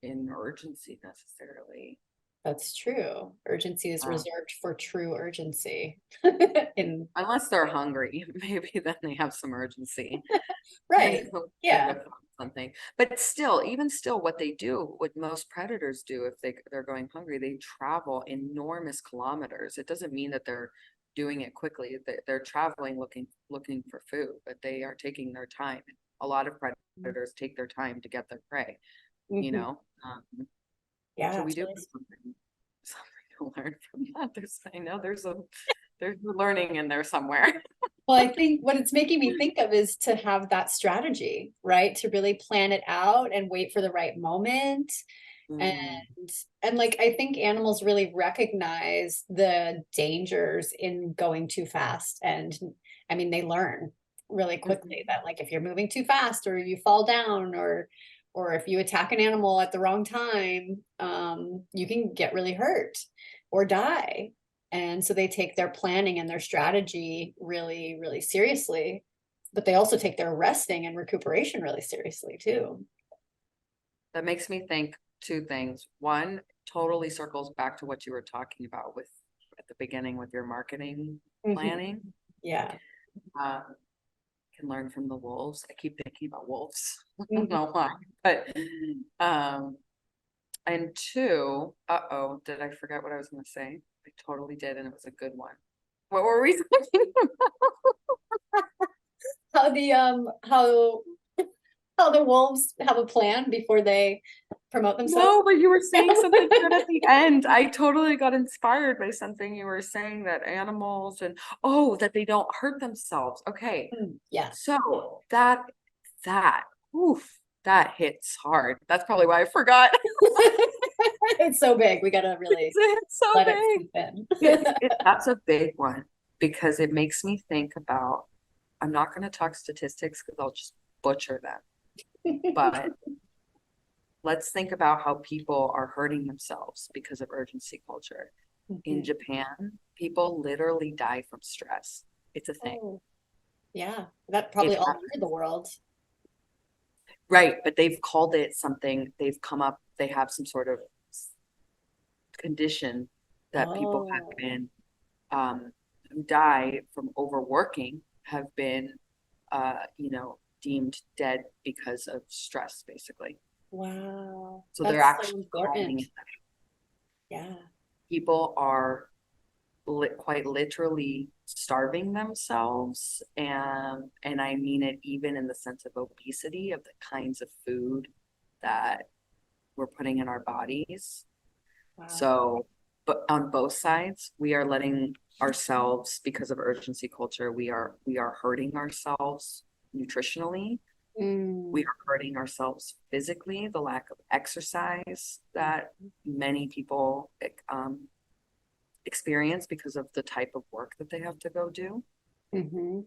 in urgency necessarily. That's true. Urgency is reserved for true urgency. Unless they're hungry, maybe then they have some urgency. Right. Yeah. Something. But still, even still, what they do, what most predators do if they're going hungry, they travel enormous kilometers. It doesn't mean that they're doing it quickly. They're traveling looking for food, but they are taking their time. A lot of predators take their time to get their prey, you know. Yeah. So we do have something to learn from that. There's learning in there somewhere. Well, I think what it's making me think of is to have that strategy, right? To really plan it out and wait for the right moment. And like I think animals really recognize the dangers in going too fast. And I mean, they learn really quickly that like if you're moving too fast or you fall down or if you attack an animal at the wrong time, you can get really hurt or die. And so they take their planning and their strategy really, really seriously, but they also take their resting and recuperation really seriously too. That makes me think two things. One, totally circles back to what you were talking about with at the beginning with your marketing planning. Yeah. Can learn from the wolves. I keep thinking about wolves. I don't know why. But and two, did I forget what I was gonna say? I totally did, and it was a good one. What were we talking about? How how the wolves have a plan before they promote themselves? No, but you were saying something good at the end. I totally got inspired by something you were saying, that animals and that they don't hurt themselves. Okay. Yeah. So that oof, that hits hard. That's probably why I forgot. It's so big. We gotta really It's so let it big. sink in. That's a big one because it makes me think about, I'm not going to talk statistics because I'll just butcher them. But let's think about how people are hurting themselves because of urgency culture. In Mhm. Japan, people literally die from stress. It's a thing. Oh, yeah, that It probably all happens. over the world. Right, but they've called it something, they have some sort of condition that people have Oh, been who die from overworking have been deemed dead because of stress, basically. wow. So they're That's so actually calling important. it that. Yeah. People are quite literally starving themselves, and I mean it even in the sense of obesity, of the kinds of food that we're putting in our bodies. Wow. So, but on both sides, we are letting ourselves, because of urgency culture, we are hurting ourselves nutritionally. We Mm. are hurting ourselves physically, the lack of exercise that many people experience because of the type of work that they have to go do. Mm-hmm.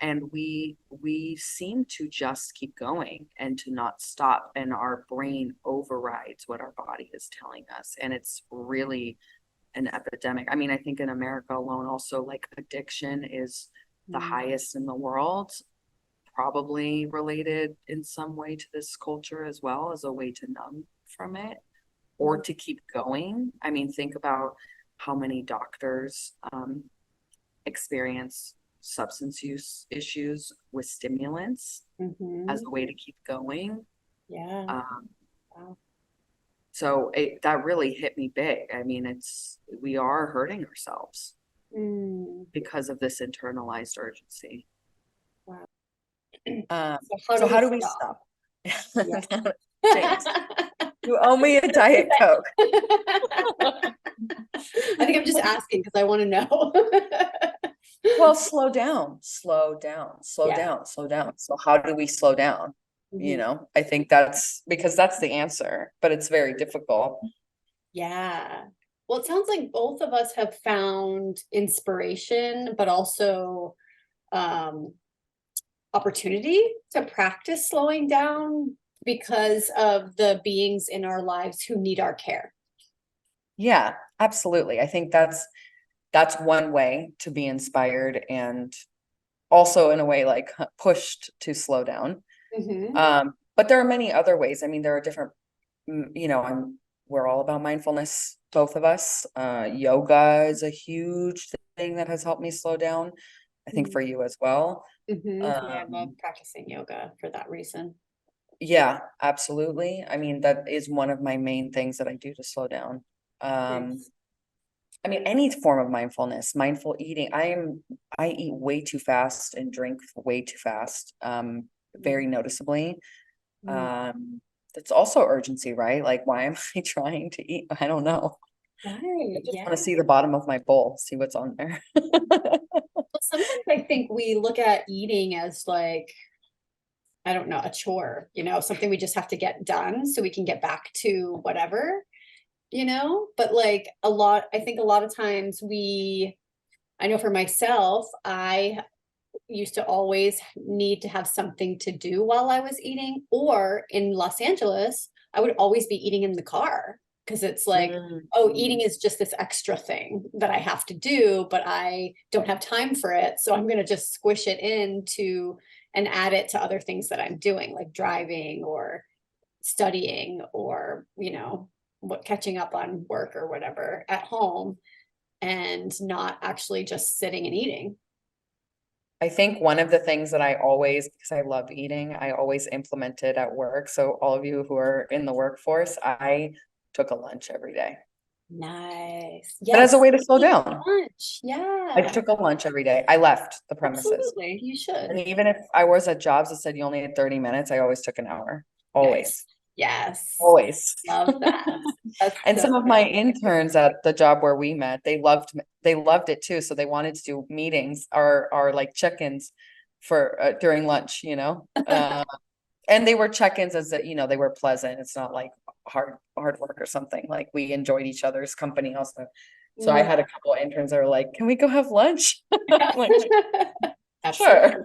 And we seem to just keep going and to not stop, and our brain overrides what our body is telling us, and it's really an epidemic. I mean, I think in America alone, also, like, addiction is the Mm. highest in the world, probably related in some way to this culture as well, as a way to numb from it or to keep going. I mean, think about how many doctors experience substance use issues with stimulants as Mm-hmm. a way to keep going. Yeah. Um, Wow. that really hit me big. I mean, we are hurting ourselves Mm. because of this internalized urgency. Wow. Um, So how do so we how do we stop? stop? Yeah. Jinx, you owe me a Diet Coke. I think I'm just asking because I want to know. Well, slow down, slow down, slow Yeah. down, slow down. So how do we slow down? Mhm. I think that's because that's the answer, but it's very difficult. Yeah. Well, it sounds like both of us have found inspiration, but also um, opportunity to practice slowing down because of the beings in our lives who need our care. Yeah, absolutely. I think that's one way to be inspired, and also in a way like pushed to slow down. Mhm. But there are many other ways. I mean, there are different, we're all about mindfulness, both of us. Yoga is a huge thing that has helped me slow down. I think Mhm. for you as well. Yeah, I love Um, practicing yoga for that reason. yeah, absolutely. I mean, that is one of my main things that I do to slow down. Um, Nice. I mean, any form of mindfulness, mindful eating. I eat way too fast and drink way too fast, very noticeably. Mm. Um, that's also urgency, right? Like, why am I trying to eat? I don't know. I Right. just Yeah. want to see the bottom of my bowl, see what's on there. Well, sometimes I think we look at eating as like, I don't know, a chore, something we just have to get done so we can get back to whatever. But like I think a lot of times I know for myself, I used to always need to have something to do while I was eating, or in Los Angeles, I would always be eating in the car because it's like, oh, eating Mhm. is just this extra thing that I have to do, but I don't have time for it. So I'm going to just squish it into and add it to other things that I'm doing, like driving or studying or, what catching up on work or whatever at home and not actually just sitting and eating. I think one of the things that I always, because I love eating, I always implemented at work. So all of you who are in the workforce, I took a lunch every day. Nice. but as a Yes. way to slow down. Lunch. I Yeah. took a lunch every day. I left the premises. Absolutely. You And should. even if I was at jobs that said you only had 30 minutes, I always took an hour. Nice. Always. Yes. Always. Love that. That's And so some of good. my interns at the job where we met, they loved it too. So they wanted to do meetings or like check-ins for during lunch, you know. And they were check-ins as that, you know, they were pleasant. It's not like hard work or something. Like we enjoyed each other's company also. So I Mm. had a couple of interns that were like, "Can we go have lunch?" Like, Absolutely. sure.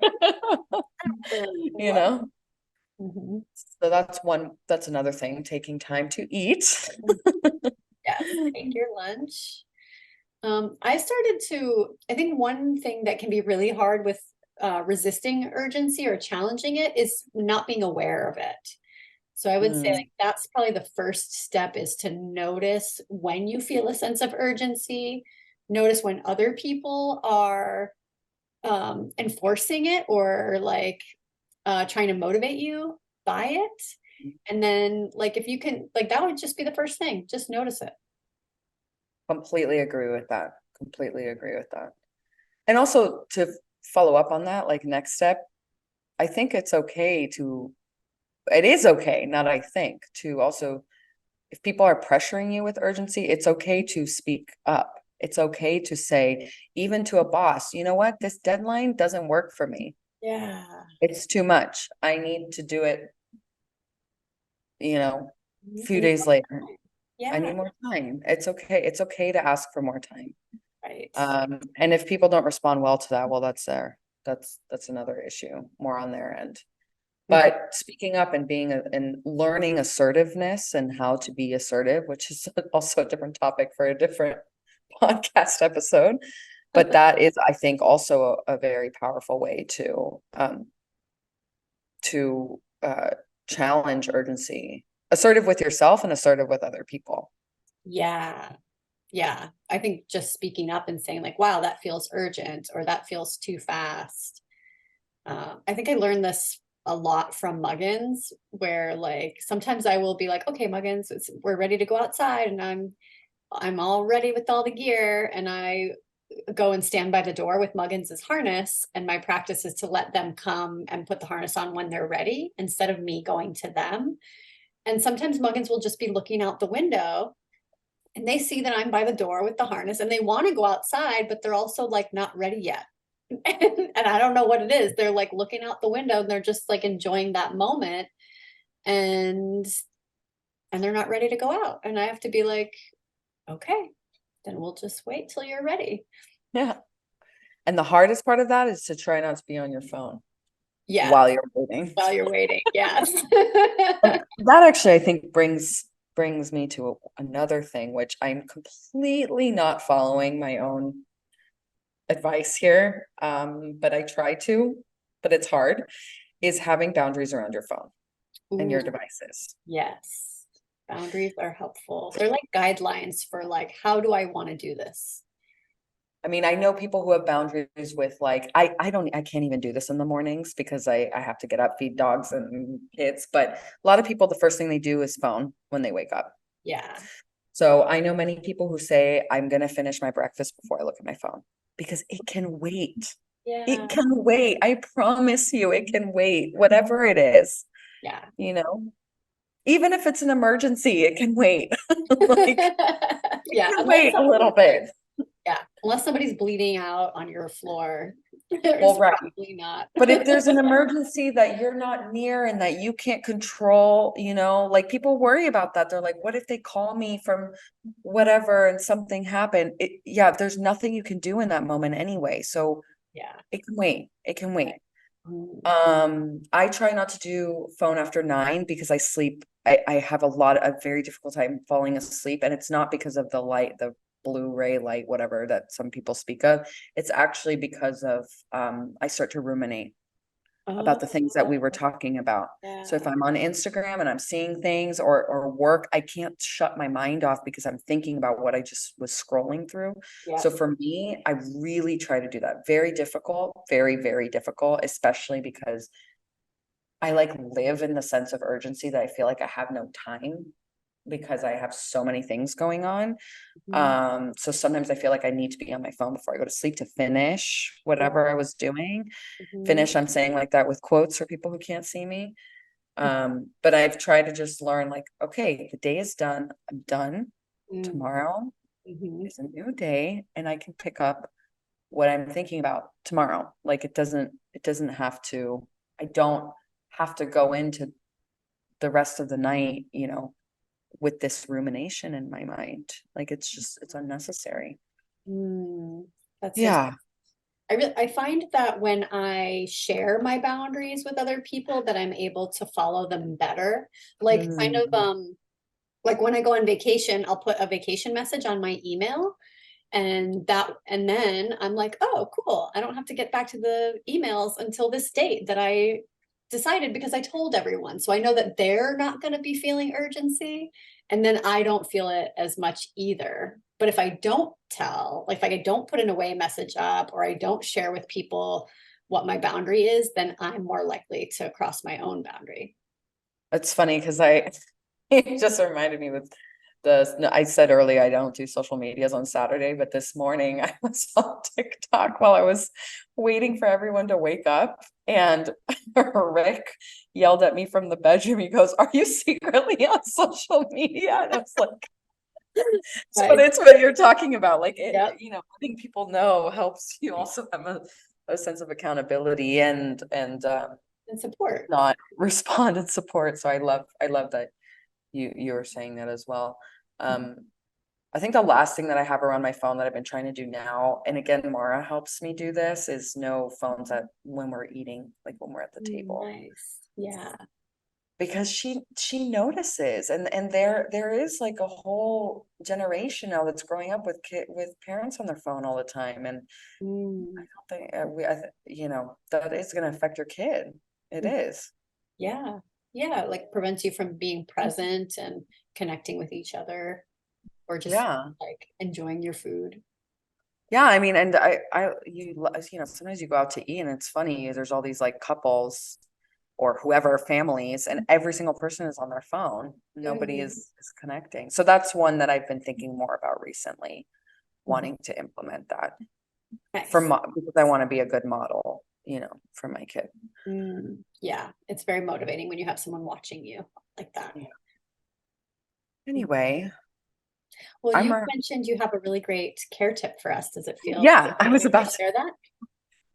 Absolutely. You Love know. it. Mhm. So that's another thing, taking time to eat. Yes. Take your lunch. I think one thing that can be really hard with resisting urgency or challenging it is not being aware of it. So I would say Mm, like that's probably the first step is to notice when you feel a sense of urgency, notice when other people are enforcing it or like trying to motivate you by it. And then like if you can like that would just be the first thing, just notice it. completely agree with that. Completely agree with that. And also to follow up on that, like next step, I think it is okay, not I think, to also, if people are pressuring you with urgency, it's okay to speak up. It's okay to say, even to a boss, you know what, this deadline doesn't work for me. Yeah. It's too much. I need to do it, you know, a Mhm. few I need days more later. time. I Yeah, need more time. It's okay. It's okay to ask for more time. right. And if people don't respond well to that, well, that's another issue more on their end. Mhm. But speaking up and and learning assertiveness and how to be assertive, which is also a different topic for a different podcast episode. But that is, I think, also a very powerful way to challenge urgency, assertive with yourself and assertive with other people. Yeah, yeah. I think just speaking up and saying like, wow, that feels urgent or that feels too fast. I think I learned this a lot from Muggins, where like sometimes I will be like, okay, Muggins, we're ready to go outside, and I'm all ready with all the gear, and I go and stand by the door with Muggins's harness, and my practice is to let them come and put the harness on when they're ready instead of me going to them. And sometimes Muggins will just be looking out the window and they see that I'm by the door with the harness and they want to go outside, but they're also like not ready yet. And I don't know what it is. They're like looking out the window and they're just like enjoying that moment and they're not ready to go out. And I have to be like, okay, then we'll just wait till you're ready. Yeah. And the hardest part of that is to try not to be on your phone Yes, while you're waiting. while you're waiting. Yes. And that actually, I think, brings me to another thing, which I'm completely not following my own advice here. But I try to, but it's hard, is having boundaries around your phone and your Ooh, devices. yes. Boundaries are helpful. They're like guidelines for like, how do I want to do this? I mean, I know people who have boundaries with like, I can't even do this in the mornings because I have to get up, feed dogs and kids. But a lot of people, the first thing they do is phone when they wake up. Yeah. So I know many people who say, I'm going to finish my breakfast before I look at my phone because it can wait. Yeah. It can wait. I promise you, it can wait, whatever it is, Yeah. you know, even if it's an emergency, it can wait. Like, it Yeah. can wait a little bit. Yeah. Unless somebody's bleeding out on your floor, Well, there's right. probably not. But if there's an emergency that you're not near and that you can't control, you know, like people worry about that. They're like, what if they call me from whatever and something happened? Yeah, there's nothing you can do in that moment anyway. So Yeah. it can wait. It can wait. Mm. I try not to do phone after 9 because I sleep. I have a very difficult time falling asleep, and it's not because of the light, the blue ray light, whatever that some people speak of. It's actually because of I start to ruminate about the things that we were Oh, talking about. So if yeah. I'm on Instagram and I'm seeing things or work, I can't shut my mind off because I'm thinking about what I just was scrolling through. So Yep. for me, I really try to do that. Very difficult, very, very difficult, especially because I like live in the sense of urgency that I feel like I have no time because I have so many things going on. Mhm. So sometimes I feel like I need to be on my phone before I go to sleep to finish whatever I was doing. Mhm. Finish, I'm saying like that with quotes for people who can't see me. But I've tried to just learn like, okay, the day is done. I'm done. Mhm. Tomorrow Mhm. is a new day and I can pick up what I'm thinking about tomorrow. Like it doesn't have to, I don't have to go into the rest of the night, with this rumination in my mind. Like it's unnecessary. Mm. That's so Yeah. I find that when I share my boundaries with other people, that I'm able to follow them better. Like kind of Mm. like when I go on vacation, I'll put a vacation message on my email and then I'm like, oh, cool. I don't have to get back to the emails until this date that I decided because I told everyone. So I know that they're not going to be feeling urgency. And then I don't feel it as much either. But if I don't tell, like if I don't put an away message up or I don't share with people what my boundary is, then I'm more likely to cross my own boundary. It's funny because it just reminded me with no, I said earlier I don't do social medias on Saturday, but this morning I was on TikTok while I was waiting for everyone to wake up, and Rick yelled at me from the bedroom. He goes, "Are you secretly on social media?" And I was like, "So Right. it's what you're talking about. Like Yep. letting people know helps you also have a sense of accountability and And support. not respond and support." So I love that you were saying that as well. Um, I think the last thing that I have around my phone that I've been trying to do now, and again, Mara helps me do this, is no phones at when we're eating, like when we're at the table, Nice. Yeah. because she notices, and there is like a whole generation now that's growing up with parents on their phone all the time, and I Mm. don't think that is going to affect your kid. It is. Yeah. Yeah. Like prevents you from being present and connecting with each other or just Yeah. like enjoying your food. Yeah, I mean, and sometimes you go out to eat and it's funny, there's all these like couples or whoever families, and every single person is on their phone. Nobody Mhm. is connecting. So that's one that I've been thinking more about recently, Mhm. wanting to implement that Nice. because I want to be a good model, for my kid. Yeah. It's very motivating when you have someone watching you like that. Yeah. Anyway, Well, I'm you a, mentioned you have a really great care tip for us. Does it feel yeah, I was fitting to about to, share that?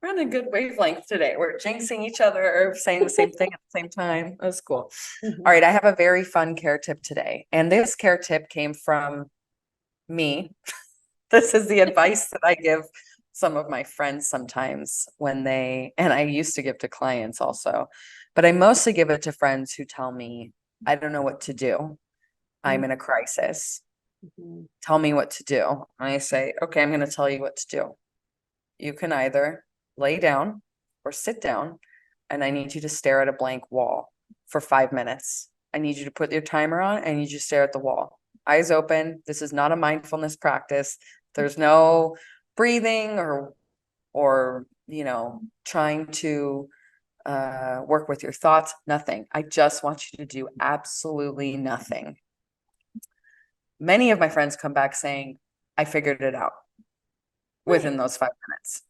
we're on a good wavelength today. We're jinxing each other or saying the same thing at the same time. That's cool. All Mhm. right, I have a very fun care tip today. And this care tip came from me. This is the advice that I give some of my friends sometimes and I used to give to clients also, but I mostly give it to friends who tell me, I don't know what to do. I'm in a crisis. Mhm. Tell me what to do. And I say, okay, I'm going to tell you what to do. You can either lay down or sit down, and I need you to stare at a blank wall for 5 minutes. I need you to put your timer on. I need you to stare at the wall. Eyes open. This is not a mindfulness practice. There's no breathing or trying to work with your thoughts. Nothing. I just want you to do absolutely nothing. Many of my friends come back saying, I figured it out Nice. within those 5 minutes,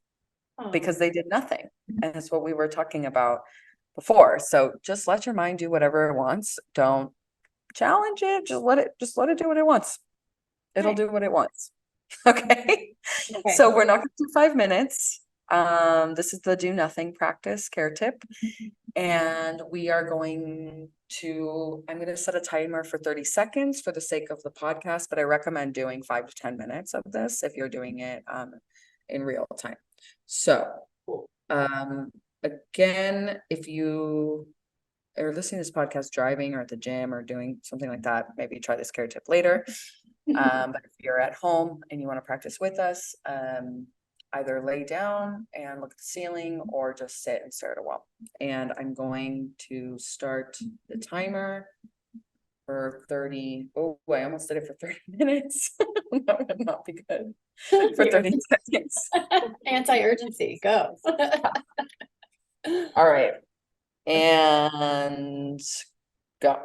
Oh, because they did nothing. And it's what we were talking about before. So just let your mind do whatever it wants. Don't challenge it. Just let it do what it wants. It'll nice. do what it wants. Okay. Okay. So we're not going to do 5 minutes. This is the do nothing practice care tip. And I'm going to set a timer for 30 seconds for the sake of the podcast, but I recommend doing 5 to 10 minutes of this if you're doing it in real time. So, Cool. again, if you are listening to this podcast driving or at the gym or doing something like that, maybe try this care tip later. But if you're at home and you want to practice with us, either lay down and look at the ceiling or just sit and stare at a wall. And I'm going to start the timer for 30. Oh, I almost did it for 30 minutes. That would not be good. For 30 seconds. Anti-urgency, go. All right. And go.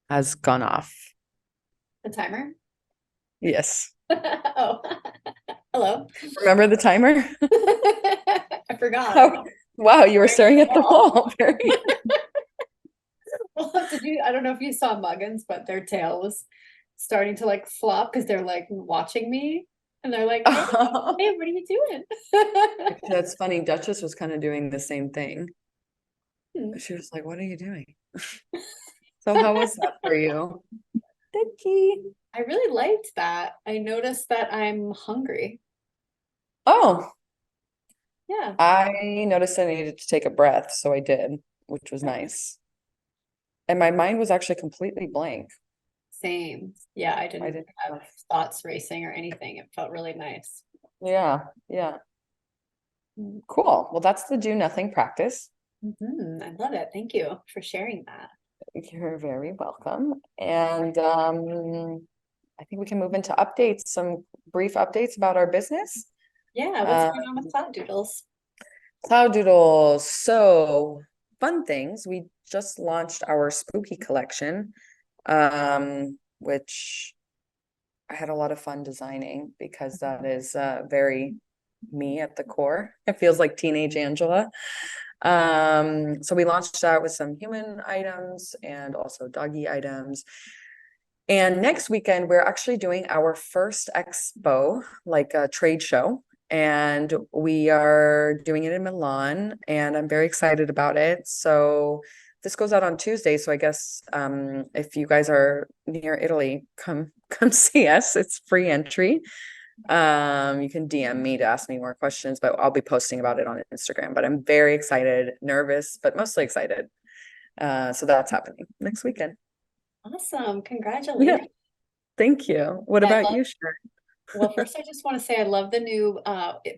has gone off. The timer? Yes. Oh, hello. Remember the timer? I forgot. Oh, wow, you were Staring staring at at the the wall. wall. Very Well, I don't know if you saw Muggins, but their tail was starting to like flop because they're like watching me and they're like, hey, hey, what are you doing? That's funny. Duchess was kind of doing the same thing. Hmm. She was like, "What are you doing?" So how was that for you? Thank I really liked that. I noticed that I'm hungry. Oh, Yeah. I noticed I needed to take a breath, so I did, which was nice. And my mind was actually completely blank. Same. Yeah, I I didn't didn't have have, thoughts racing or anything. It felt really nice. yeah, yeah. Cool. Well, that's the do nothing practice. I love it. Thank you for sharing that. You're very welcome. And I think we can move into updates, some brief updates about our business. Yeah, what's Uh, going on with Cloud Doodles? Cloud Doodles. So fun things. We just launched our spooky collection, which I had a lot of fun designing because that is very me at the core. It feels like teenage Angela. So we launched that with some human items and also doggy items. And next weekend, we're actually doing our first expo, like a trade show. And we are doing it in Milan, and I'm very excited about it. So this goes out on Tuesday. So I guess if you guys are near Italy, come see us. It's free entry. You can DM me to ask me more questions, but I'll be posting about it on Instagram. But I'm very excited, nervous, but mostly excited. So that's happening next weekend. Awesome. Yeah, Congratulations. thank you. What I about love, you, Sharon? well, first I just want to say I love the new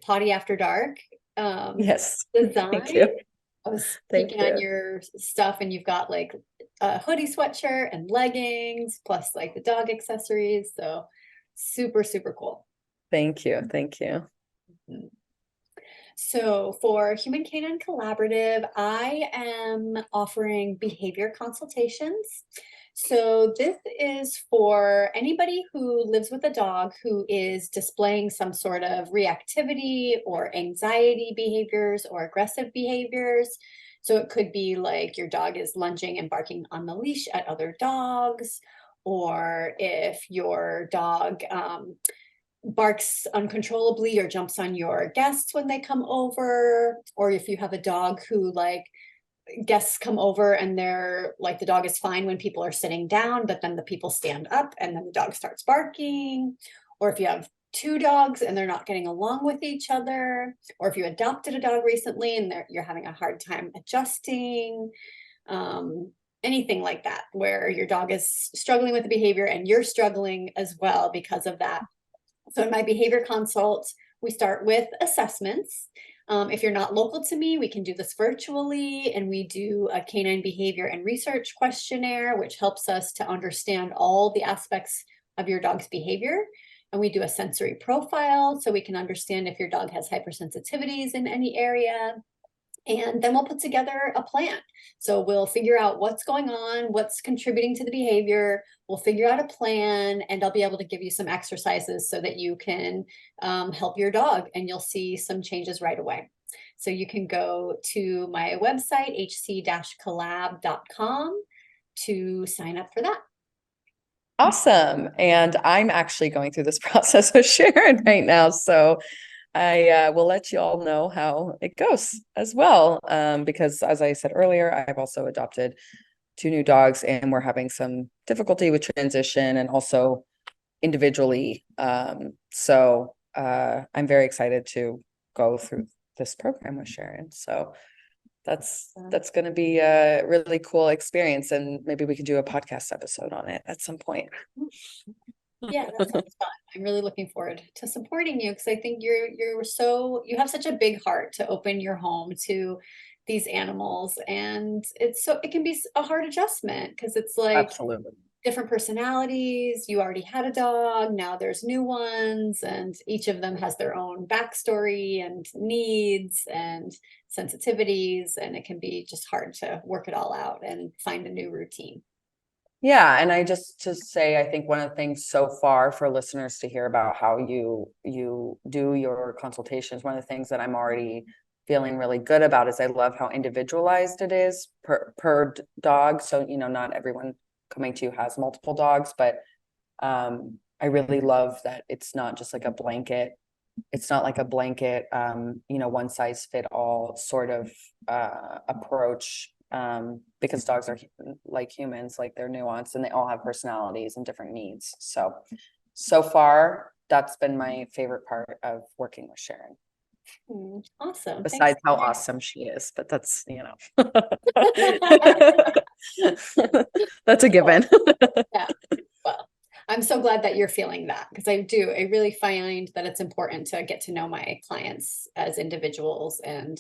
Potty After Dark Yes, thank design. you. I was Thank peeking on you. your stuff and you've got like a hoodie sweatshirt and leggings plus like the dog accessories. So super, super cool. Thank you. Thank you. Mhm. So for Human Canine Collaborative, I am offering behavior consultations. So this is for anybody who lives with a dog who is displaying some sort of reactivity or anxiety behaviors or aggressive behaviors. So it could be like your dog is lunging and barking on the leash at other dogs, or if your dog barks uncontrollably or jumps on your guests when they come over, or if you have a dog who like guests come over and they're like the dog is fine when people are sitting down, but then the people stand up and then the dog starts barking, or if you have two dogs and they're not getting along with each other, or if you adopted a dog recently and you're having a hard time adjusting, anything like that where your dog is struggling with the behavior and you're struggling as well because of that. So in my behavior consult, we start with assessments. If you're not local to me, we can do this virtually, and we do a canine behavior and research questionnaire, which helps us to understand all the aspects of your dog's behavior. And we do a sensory profile, so we can understand if your dog has hypersensitivities in any area. And then we'll put together a plan. So we'll figure out what's going on, what's contributing to the behavior. We'll figure out a plan, and I'll be able to give you some exercises so that you can help your dog and you'll see some changes right away. So you can go to my website, hc-collab.com, to sign up for that. Awesome. And I'm actually going through this process with Sharon right now. So I will let you all know how it goes as well. Because as I said earlier, I've also adopted two new dogs and we're having some difficulty with transition and also individually. I'm very excited to go through this program with Sharon. So that's going to be a really cool experience, and maybe we can do a podcast episode on it at some point. Yeah, that sounds fun. I'm really looking forward to supporting you because I think you have such a big heart to open your home to these animals, and it can be a hard adjustment because it's like Absolutely. different personalities. You already had a dog, now there's new ones, and each of them has their own backstory and needs and sensitivities, and it can be just hard to work it all out and find a new routine. Yeah, and I just to say, I think one of the things so far for listeners to hear about how you do your consultations, one of the things that I'm already feeling really good about is I love how individualized it is per dog. So, not everyone coming to you has multiple dogs, but I really love that it's not just like a blanket. It's not like a blanket, one size fit all sort of approach, because dogs are like humans, like they're nuanced and they all have personalities and different needs. So far, that's been my favorite part of working with Sharon. Awesome. Besides Thanks. how awesome she is, but that's, that's a given. Yeah. Well, I'm so glad that you're feeling that, because I really find that it's important to get to know my clients as individuals and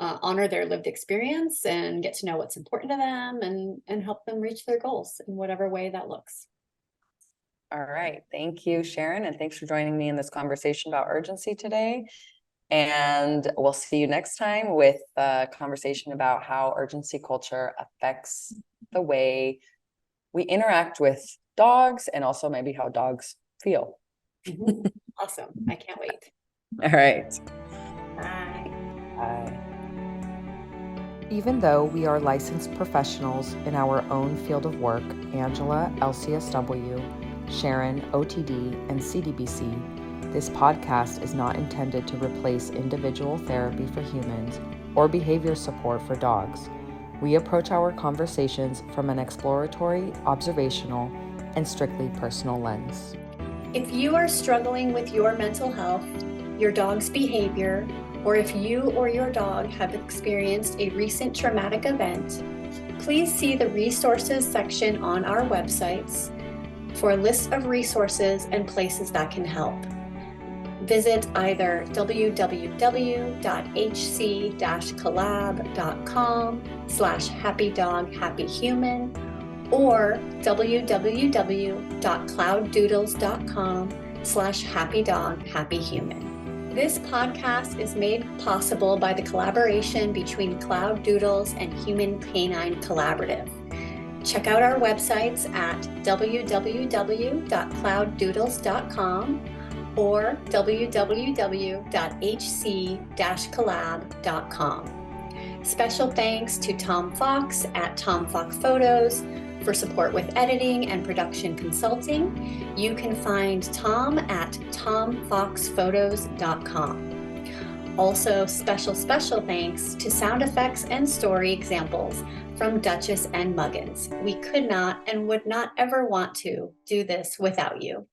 honor their lived experience and get to know what's important to them and help them reach their goals in whatever way that looks. All right. Thank you, Sharon. And thanks for joining me in this conversation about urgency today. And we'll see you next time with a conversation about how urgency culture affects the way we interact with dogs and also maybe how dogs feel. Awesome. I can't wait. All right. Bye. Bye. Even though we are licensed professionals in our own field of work, Angela, LCSW, Sharon, OTD, and CDBC, this podcast is not intended to replace individual therapy for humans or behavior support for dogs. We approach our conversations from an exploratory, observational, and strictly personal lens. If you are struggling with your mental health, your dog's behavior, or if you or your dog have experienced a recent traumatic event, please see the resources section on our websites for a list of resources and places that can help. Visit either www.hc-collab.com/happydoghappyhuman or www.clouddoodles.com/happydoghappyhuman. This podcast is made possible by the collaboration between Cloud Doodles and Human Canine Collaborative. Check out our websites at www.clouddoodles.com or www.hc-collab.com. Special thanks to Tom Fox at Tom Fox Photos for support with editing and production consulting. You can find Tom at tomfoxphotos.com. Also, special thanks to sound effects and story examples from Duchess and Muggins. We could not and would not ever want to do this without you.